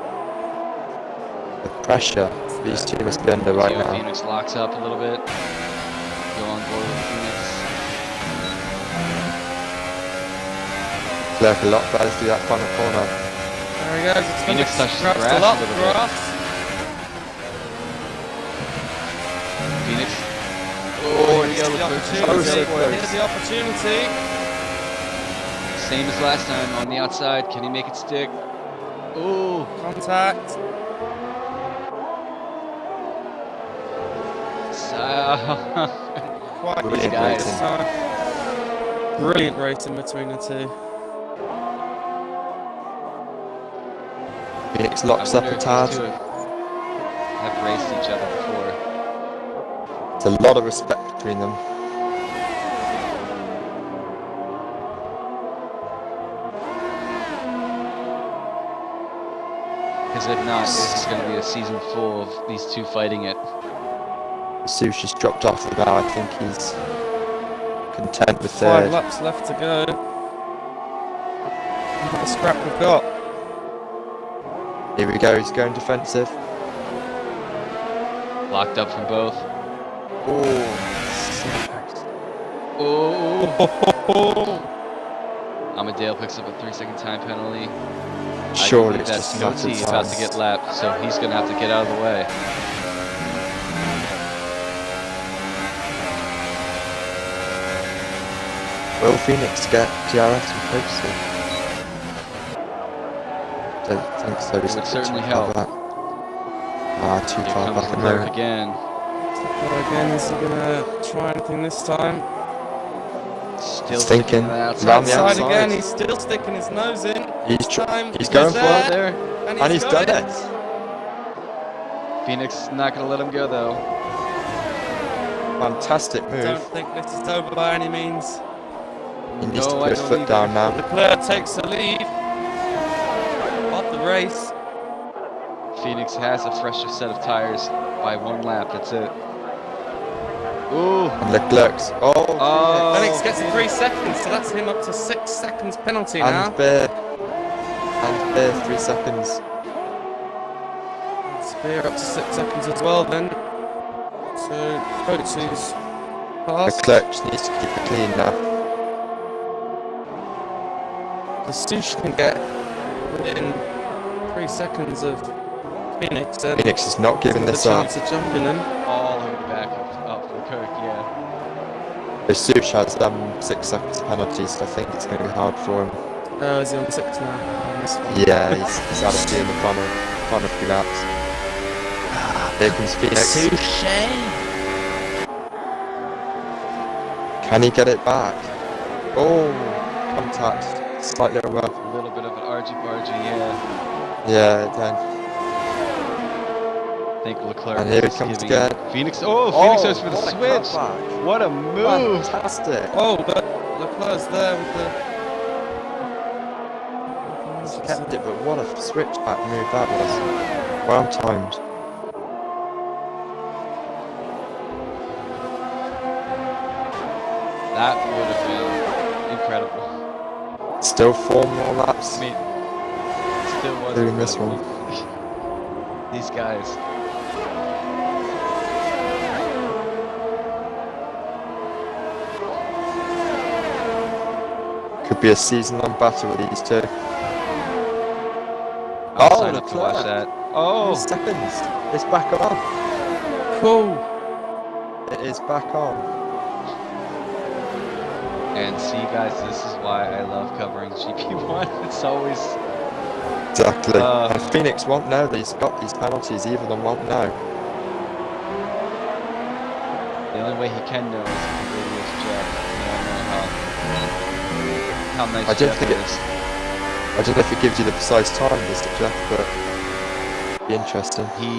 the pressure these two must be under right See how now. Phoenix locks up a little bit. Go on board with Phoenix. Leclerc a lot better through that final corner. There he goes. It's going Phoenix to touches scratch grass a a lot. little bit. Grass. Phoenix. Oh, here we go. here's the Leclerc just Oh, goes so right for it. Here's the opportunity. Same as last time on the outside. Can he make it stick? Ooh. Contact. Quite Brilliant easy guys. this time. Brilliant racing between the two. Phoenix I locks up wonder a if these tad. two have raced each other before. It's a lot of respect between them. Because if not, this is going to be a season full of these two fighting it. Sushi's dropped off now. I think he's content with 5 third. laps left to go. Look at the scrap we've got. Here we go. He's going defensive. Locked up from both. Oh, Oh. Amadale picks up a 3-second time penalty. surely I it's believe just that's not Goatee about to get lapped, so he's going to have to get out of the way. Will Phoenix get DRS and Coaster? Don't think so. He's It would too certainly far help. back. Ah, too Here far comes back in Leclerc there. again. But again, is he going to try anything this time? Still He's sticking thinking, to the outside. round the Outside outside. again, he's still sticking his nose in. He's He's going for there. it. There. And he's got done it. Phoenix not going to let him go, though. Fantastic Don't move. think this is over by any means. He needs No, to I put his don't foot either. down now. Leclerc takes the lead of the race. Phoenix has a fresher set of tires by 1 lap. That's it. Ooh. And Leclerc's. Oh, Phoenix gets 3 seconds, so that's him up to 6 seconds penalty now. and Bear. And Bear, 3 seconds. Spear up to 6 seconds as well then. So Coates's pass. Leclerc just needs to keep it clean now. The Sush can get within 3 seconds of Phoenix. Then Phoenix is not giving the this up. chance of jumping him. All over the back of Leclerc, yeah. The Sush has 6 seconds penalty, so I think it's going to be hard for him. Oh, is he on 6 now? On this one. Yeah, he's out of few in the final few laps. Here comes Phoenix. Can he get it back? Oh, contact. Slightly above. A little bit of an argy-bargy, yeah. Yeah, then. I think Leclerc And here he is comes giving again. Phoenix. Oh, Phoenix goes for the what a switch. comeback. What a move! Fantastic. Oh, but Leclerc's there with the. Kept it, but what a switchback move that was. Well timed. That would have been incredible. Still 4 more laps. I mean, still was Doing this incredible. These guys. Could be a season-long battle with these two. I'll sign up to watch that. Oh, Seconds. It's back on. Cool. It is back on. and see, guys, this is why I love covering GP1. It's always Exactly. And Phoenix won't know that he's got these penalties. Either of them won't know. the only way he can know is if he radio's Jeff. You don't know how nice I don't Jeff think it- is. I don't know if it gives you the precise time, Mr. Jeff, but it'd be interesting. He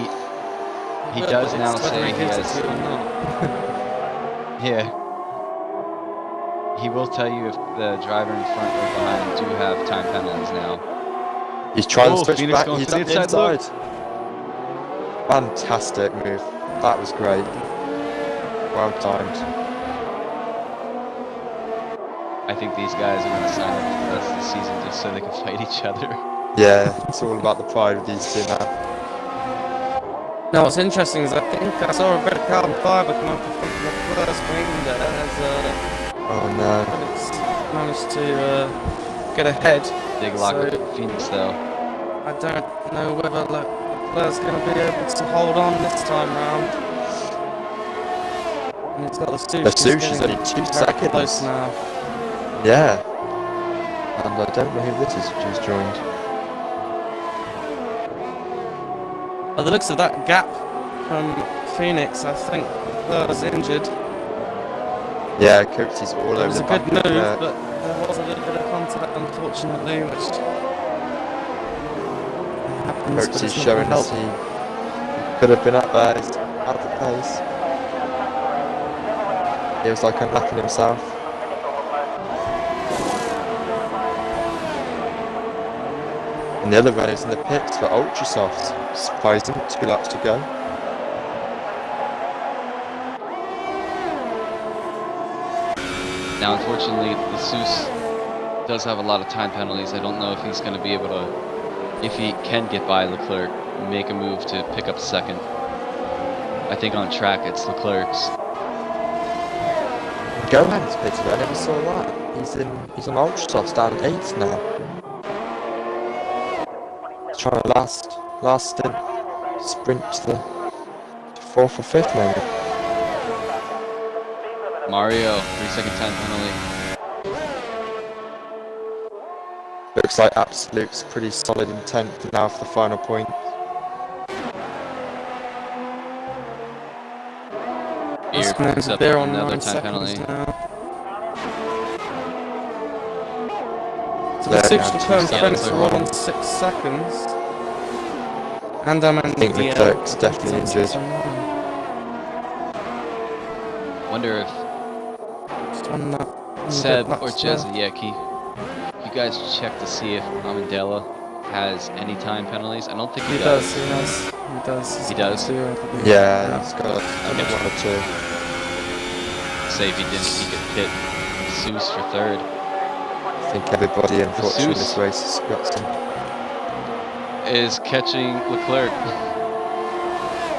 Well, does it's now whether say he gives it has. to you or not. Yeah. He will tell you if the driver in front or behind do have time penalties now. He's trying Oh, to switch Phoenix back. going He's for the at the inside, look. inside. Fantastic move. That was great. Well timed. I think these guys are going to sign up for the rest of the season just so they can fight each other. Yeah, it's all about the pride of these two now. Now, what's interesting is I think I saw a red carbon fibre come off the front of the first wing there as Oh no. Felix managed to get ahead. Big locker So- for Phoenix, though. I don't know whether Leclerc's going to be able to hold on this time round. And he's got the sushi. The sushi's only 2 seconds. Close now. Yeah. And I don't know who this is who's joined. By the looks of that gap from Phoenix, I think Leclerc's injured. Yeah, Coates all It over was the a good back move, of but there was a little bit of contact, unfortunately, which happens. Coates But is it's not showing gonna us help. he could have been up there, he's out of pace. He was like unlocking himself. And the other runners in the pits for ultra softs. Surprising, 2 laps to go. Now, unfortunately, the Seuss does have a lot of time penalties. I don't know if he's going to be able to, if he can get by Leclerc, make a move to pick up second. I think on track it's Leclerc's. Gohan's pitted, I never saw that. He's on ultra softs down 8th now. He's trying to last stint, sprint to the 4th or 5th maybe. Mario, 3-second time penalty. Looks like Absolute's pretty solid in 10th now for the final point. Here picks up They're on another 9 time penalty. seconds now. So They're the down 6 2 turn seconds. Phoenix are all on 6 seconds. And I think Leclerc's definitely injured. Wonder if Seb or Jezza, yeah, can you guys check to see if Amandela has any time penalties? I don't think He does, he does. He does. He does? Zero, I believe. Yeah, he's got Okay. 1 or 2. Say if he didn't, he could pit Seuss for third. I think everybody unfortunately in this Seuss. race has got some. Is catching Leclerc.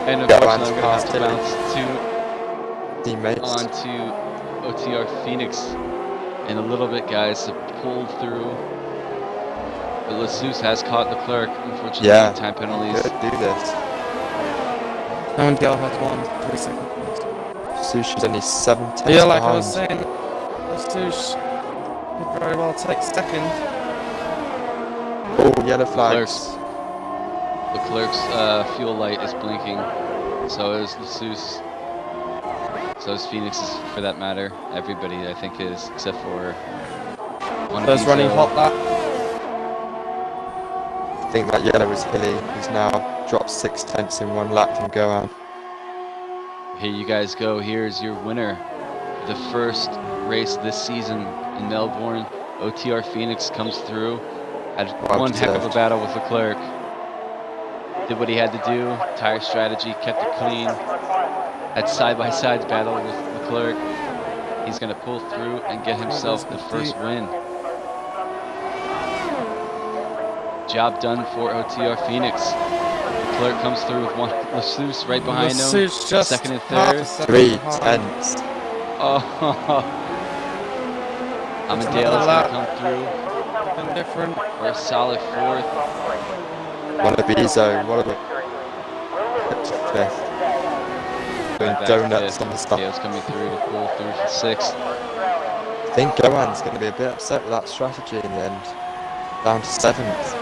And Yeah, unfortunately, I'm going to have past to him. bounce Teammates. onto OTR Phoenix in a little bit, guys, to pull through. But Lessus has caught Leclerc, unfortunately, Yeah. time penalties. Could do this. And Gale has won 3 seconds. Sushi's only 7 tenths Yeah, like I behind. was saying, Lesush could very well take second. Oh, yellow flags. Leclerc's fuel light is blinking, so is Lessus. So is Phoenix, for that matter. Everybody, I think, is, except for one of Those these, running hot lap. I think that yellow was Hilly, who's now dropped 6/10 in one lap from Gohan. Here you guys go. Here's your winner. The first race this season in Melbourne. OTR Phoenix comes through. Had Well one heck of a deserved. battle with Leclerc. Did what he had to do. Tire strategy, kept it clean. Had side-by-side battle with Leclerc. He's going to pull through and get himself the first win. Job done for OTR Phoenix. Leclerc comes through with one. Lassus right behind him. Lassus just Second and half a third. second 3 behind. tenths. Oh, Amadale's going to come through Something different. for a solid fourth. Wannabizo, what a fifth. Doing Back to donuts fifth. on the stop. Dale's coming through to pull through for sixth. I think Gohan's going to be a bit upset with that strategy in the end. Down to 7th.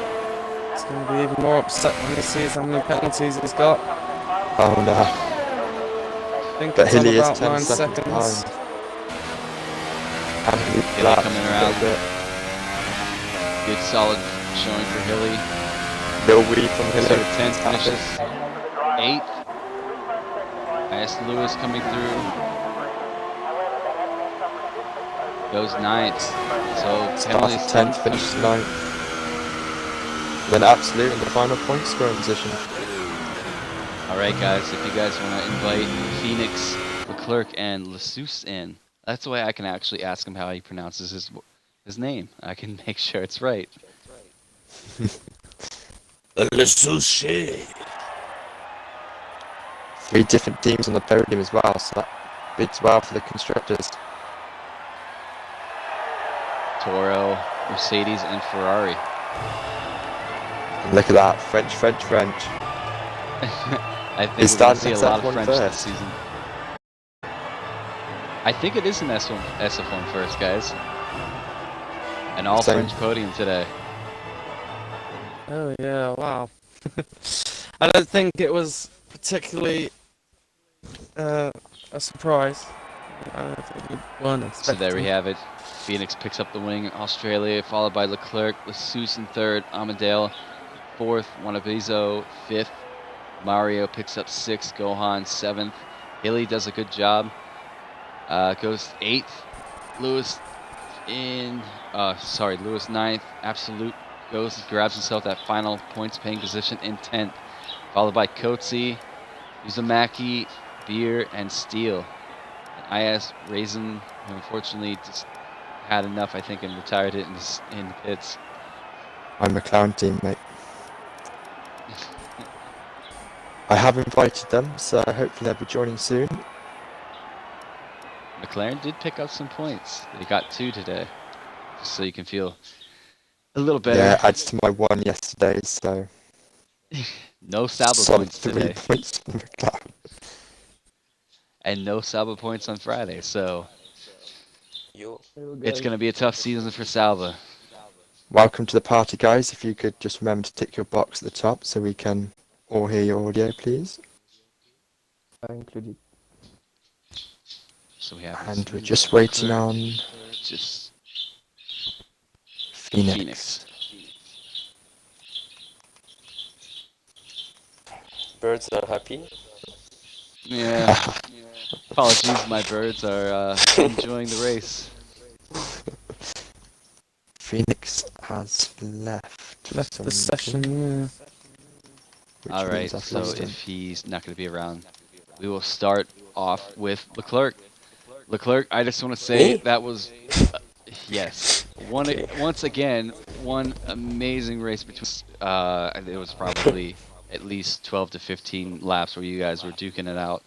It's going to be even more upset when he sees how many penalties he's got. Oh no. I think But it's on Hilly is about 10 9 seconds seconds. behind. And Hilly Hilly coming around. Bit. Good solid showing for Hilly. Little weed from So Hilly. 10th finishes 8th. IS Lewis coming through. Goes 9th. So Starts penalties at 10th, finishes 9th. Then Absolute in the final point scoring position. Alright guys, if you guys want to invite Phoenix, Leclerc, and Lassus in, that's the way I can actually ask him how he pronounces his name. I can make sure it's right. Three different teams on the podium as well, so that bids well for the constructors. Toro, Mercedes, and Ferrari. And look at that, French. I think Is we're going that to see a lot of SF1 French this first? season. I think it is an SF1 first, guys. An all Same. French podium today. Oh yeah, wow. I don't think it was particularly a surprise. I don't think we weren't So expecting. there we have it. Phoenix picks up the wing in Australia, followed by Leclerc, Lassus in third, Amadale fourth, Wanabizo fifth, Mario picks up sixth, Gohan seventh, Hilly does a good job, goes eighth, Lewis Lewis ninth, Absolute goes, grabs himself that final points paying position in 10th, followed by Coetzee, Uzumaki, Beer, and Steele. IS Raisin, who unfortunately just had enough, I think, and retired it in the pits. My McLaren teammate. I have invited them, so hopefully they'll be joining soon. McLaren did pick up some points. They got 2 today, just so you can feel a little better. Yeah, adds to my 1 yesterday, so No Sauber solid points 3 today, points for McLaren. and no Sauber points on Friday, so it's going to be a tough season for Sauber. Welcome to the party, guys. If you could just remember to tick your box at the top so we can all hear your audio, please. Included. So we have, And we're just waiting on just Phoenix. Phoenix. Birds are happy. Yeah. Apologies, my birds are enjoying the race. Phoenix has left for Left some the session, reason, yeah. which All right, means I've so lost him. if he's not going to be around, we will start off with Leclerc. Leclerc, I just want to say Me? that was, yes, once again, one amazing race between, it was probably at least 12 to 15 laps where you guys were duking it out.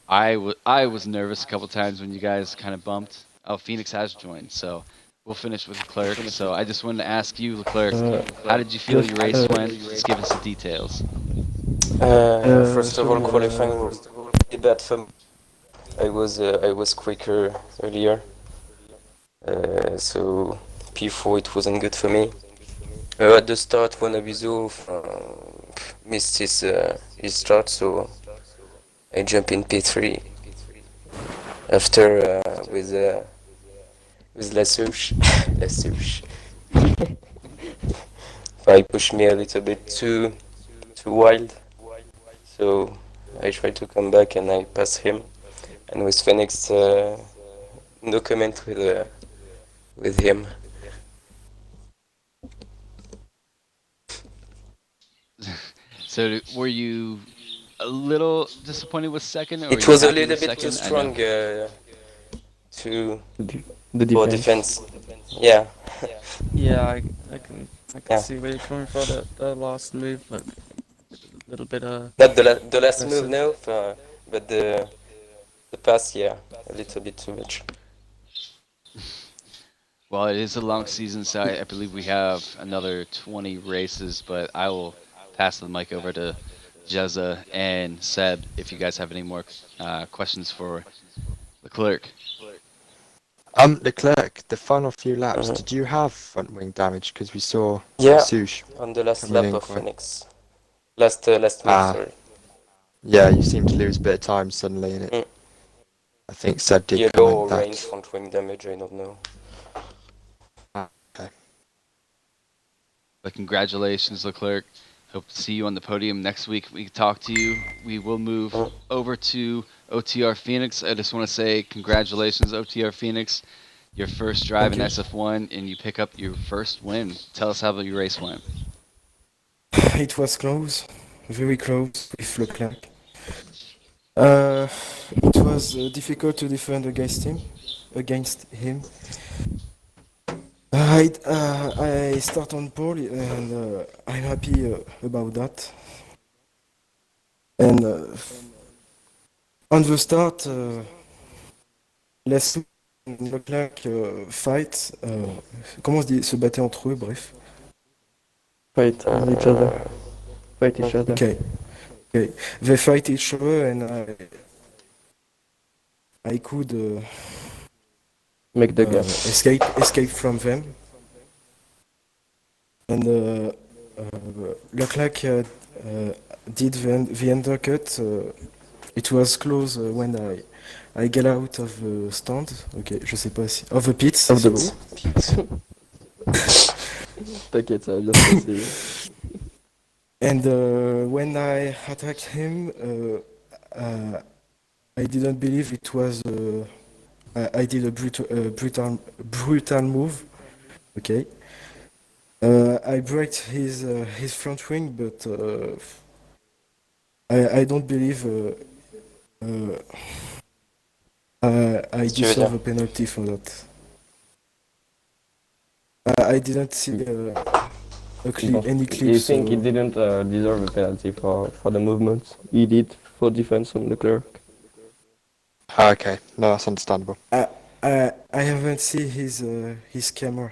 I was nervous a couple times when you guys kind of bumped. Oh, Phoenix has joined, so we'll finish with Leclerc. So I just wanted to ask you, Leclerc, how did you feel your race went? Just give us the details. First of all, qualifying was really bad for me. I was quicker earlier, so P4 it wasn't good for me. At the start, Wanabizo missed his start, so I jumped in P3. after with La Souche. La Souche. He pushed me a little bit too wild, so I tried to come back and I passed him. And with Phoenix, no comment with him. So were you a little disappointed with second, or were It you was a happy little with bit too second? I know. strong to The for defense. defense. Yeah, Yeah, I can yeah. see where you're coming from. The last move, like a little bit Not the last move aggressive. now, but the pass, yeah, a little bit too much. Well, it is a long season, so I believe we have another 20 races, but I will pass the mic over to Jezza and Seb if you guys have any more questions for Leclerc. Leclerc, the final few laps, Mhm. did you have front wing damage? Because we saw Yeah, Sush on the last coming lap in of quite. Phoenix. Last move, Ah, sorry. yeah, you seemed to lose a bit of time suddenly, and it. Mm. I think Seb did Yellow comment or range that. front wing damage, I don't know. Ah, okay. But congratulations, Leclerc. Hope to see you on the podium next week. We can talk to you. We will move Mm. over to OTR Phoenix. I just want to say congratulations, OTR Phoenix. Your first drive Thank in you. SF1, and you pick up your first win. Tell us how your race went. It was close, very close with Leclerc. It was difficult to defend against him. I start on pole and I'm happy about that. And on the start, Les et Leclerc fight. Comment on se dit se battaient entre eux, bref. Fight each other. Fight each other. Okay, okay. They fight each other and I could Make the gap. escape from them. And Leclerc did the undercut. It was close when I get out of the stand. Ok, je sais pas si. Of the pits. Of the so- T'inquiète, ça va bien se passer. And when I attacked him, I didn't believe it was. I did a brutal move. Okay. I break his front wing, but I don't believe I Qu'est-ce que tu veux deserve dire? a penalty for that. I didn't see any clips. You think he didn't deserve a penalty for the movements he did for defense on Leclerc? Okay, no, that's understandable. I haven't seen his camera.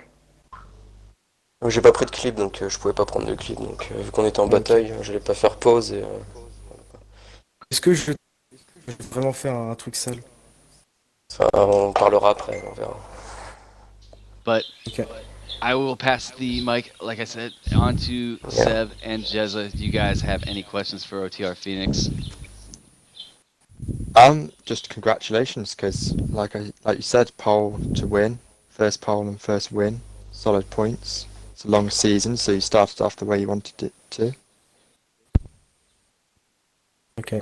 J'ai pas pris de clip, donc je pouvais pas prendre de clip. Donc vu qu'on était en Ok. bataille, j'allais pas faire pause et. Est-ce que je vais vraiment faire un truc sale? Enfin, on parlera après, on verra. But Okay. I will pass the mic, like I said, on to Seb and Jezza. Do you guys have any questions for OTR Phoenix? Just congratulations, because like you said, pole to win, first pole and first win, solid points. It's a long season, so you started off the way you wanted it to. Okay.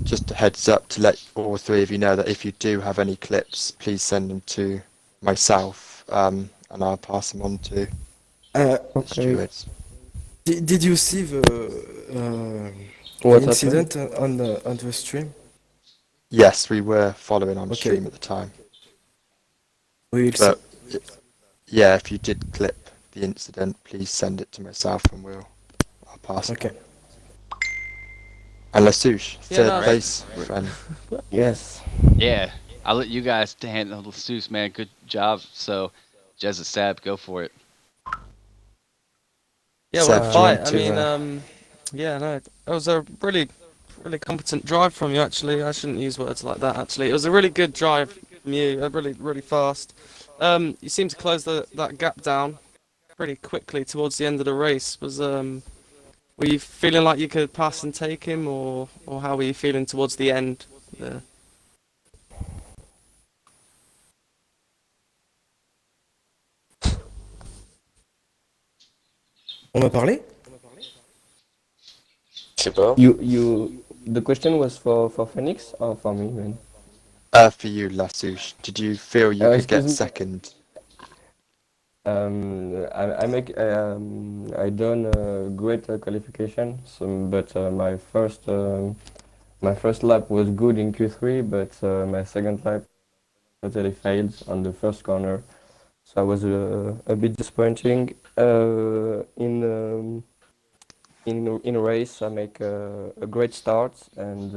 Just a heads up to let all three of you know that if you do have any clips, please send them to myself, and I'll pass them on to the stewards. Did you see the What incident on the stream? Yes, we were following on Okay. stream at the time. We'll But yeah, if you did clip the incident, please send it to myself and I'll pass it Okay. on. And Lasouche, Yeah, third no, place, friend. Yes. Yeah, I'll let you guys handle the Seuss, man. Good job. So, Jezza, Seb, go for it. Yeah, Seb, what a do you fight. want I to, mean, yeah, no, it was a really competent drive from you, actually. I shouldn't use words like that, actually. It was a really good drive from you, really fast. You seemed to close that gap down pretty quickly towards the end of the race. Were you feeling like you could pass and take him, or how were you feeling towards the end? On m'a parlé? Je sais pas. The question was for Phoenix or for me, man? For you, Lasouche, did you feel you could Excuse get me. second? I done a great qualification, but my first lap was good in Q3, but my second lap totally failed on the first corner, so I was a bit disappointing. In a race, I make a great start, and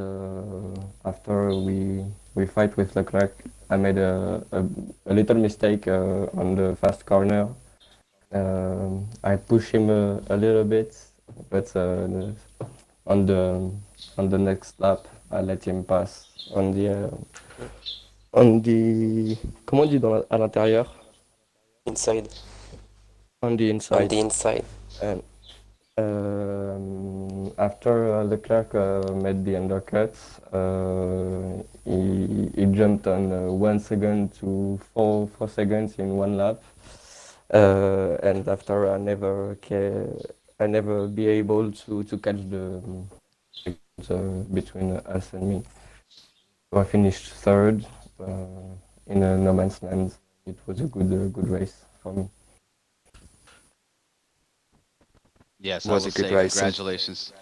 after we fight with Leclerc, I made a little mistake on the fast corner. I push him a little bit, but on the on the next lap, I let him pass on the comment on dit à l'intérieur? Inside. On the On inside. the inside. And after Leclerc made the undercut, he jumped on 1 second to 4 seconds in one lap, and after I never be able to catch the between us and me. So I finished third in a no man's land. It was a good race for me. Yes, I Was will a good say race. congratulations,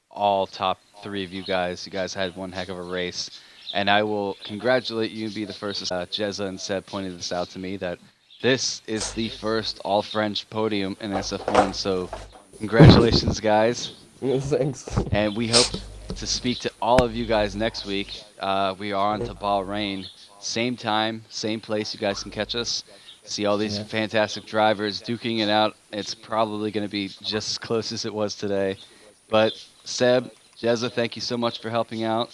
all top three of you guys. You guys had one heck of a race, and I will congratulate you and be the first. Jezza and Seb pointed this out to me that this is the first all French podium in SF1. So, congratulations, guys, Thanks. and we hope to speak to all of you guys next week. We are on to Bahrain, same time, same place. You guys can catch us. See all these Yeah. fantastic drivers duking it out. It's probably going to be just as close as it was today. But Seb, Jezza, thank you so much for helping out.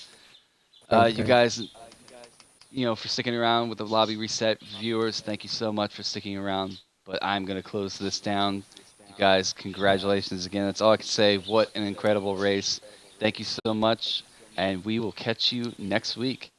You Okay. guys, for sticking around with the Lobby Reset viewers, thank you so much for sticking around. But I'm going to close this down. You guys, congratulations again. That's all I can say. What an incredible race. Thank you so much. And we will catch you next week.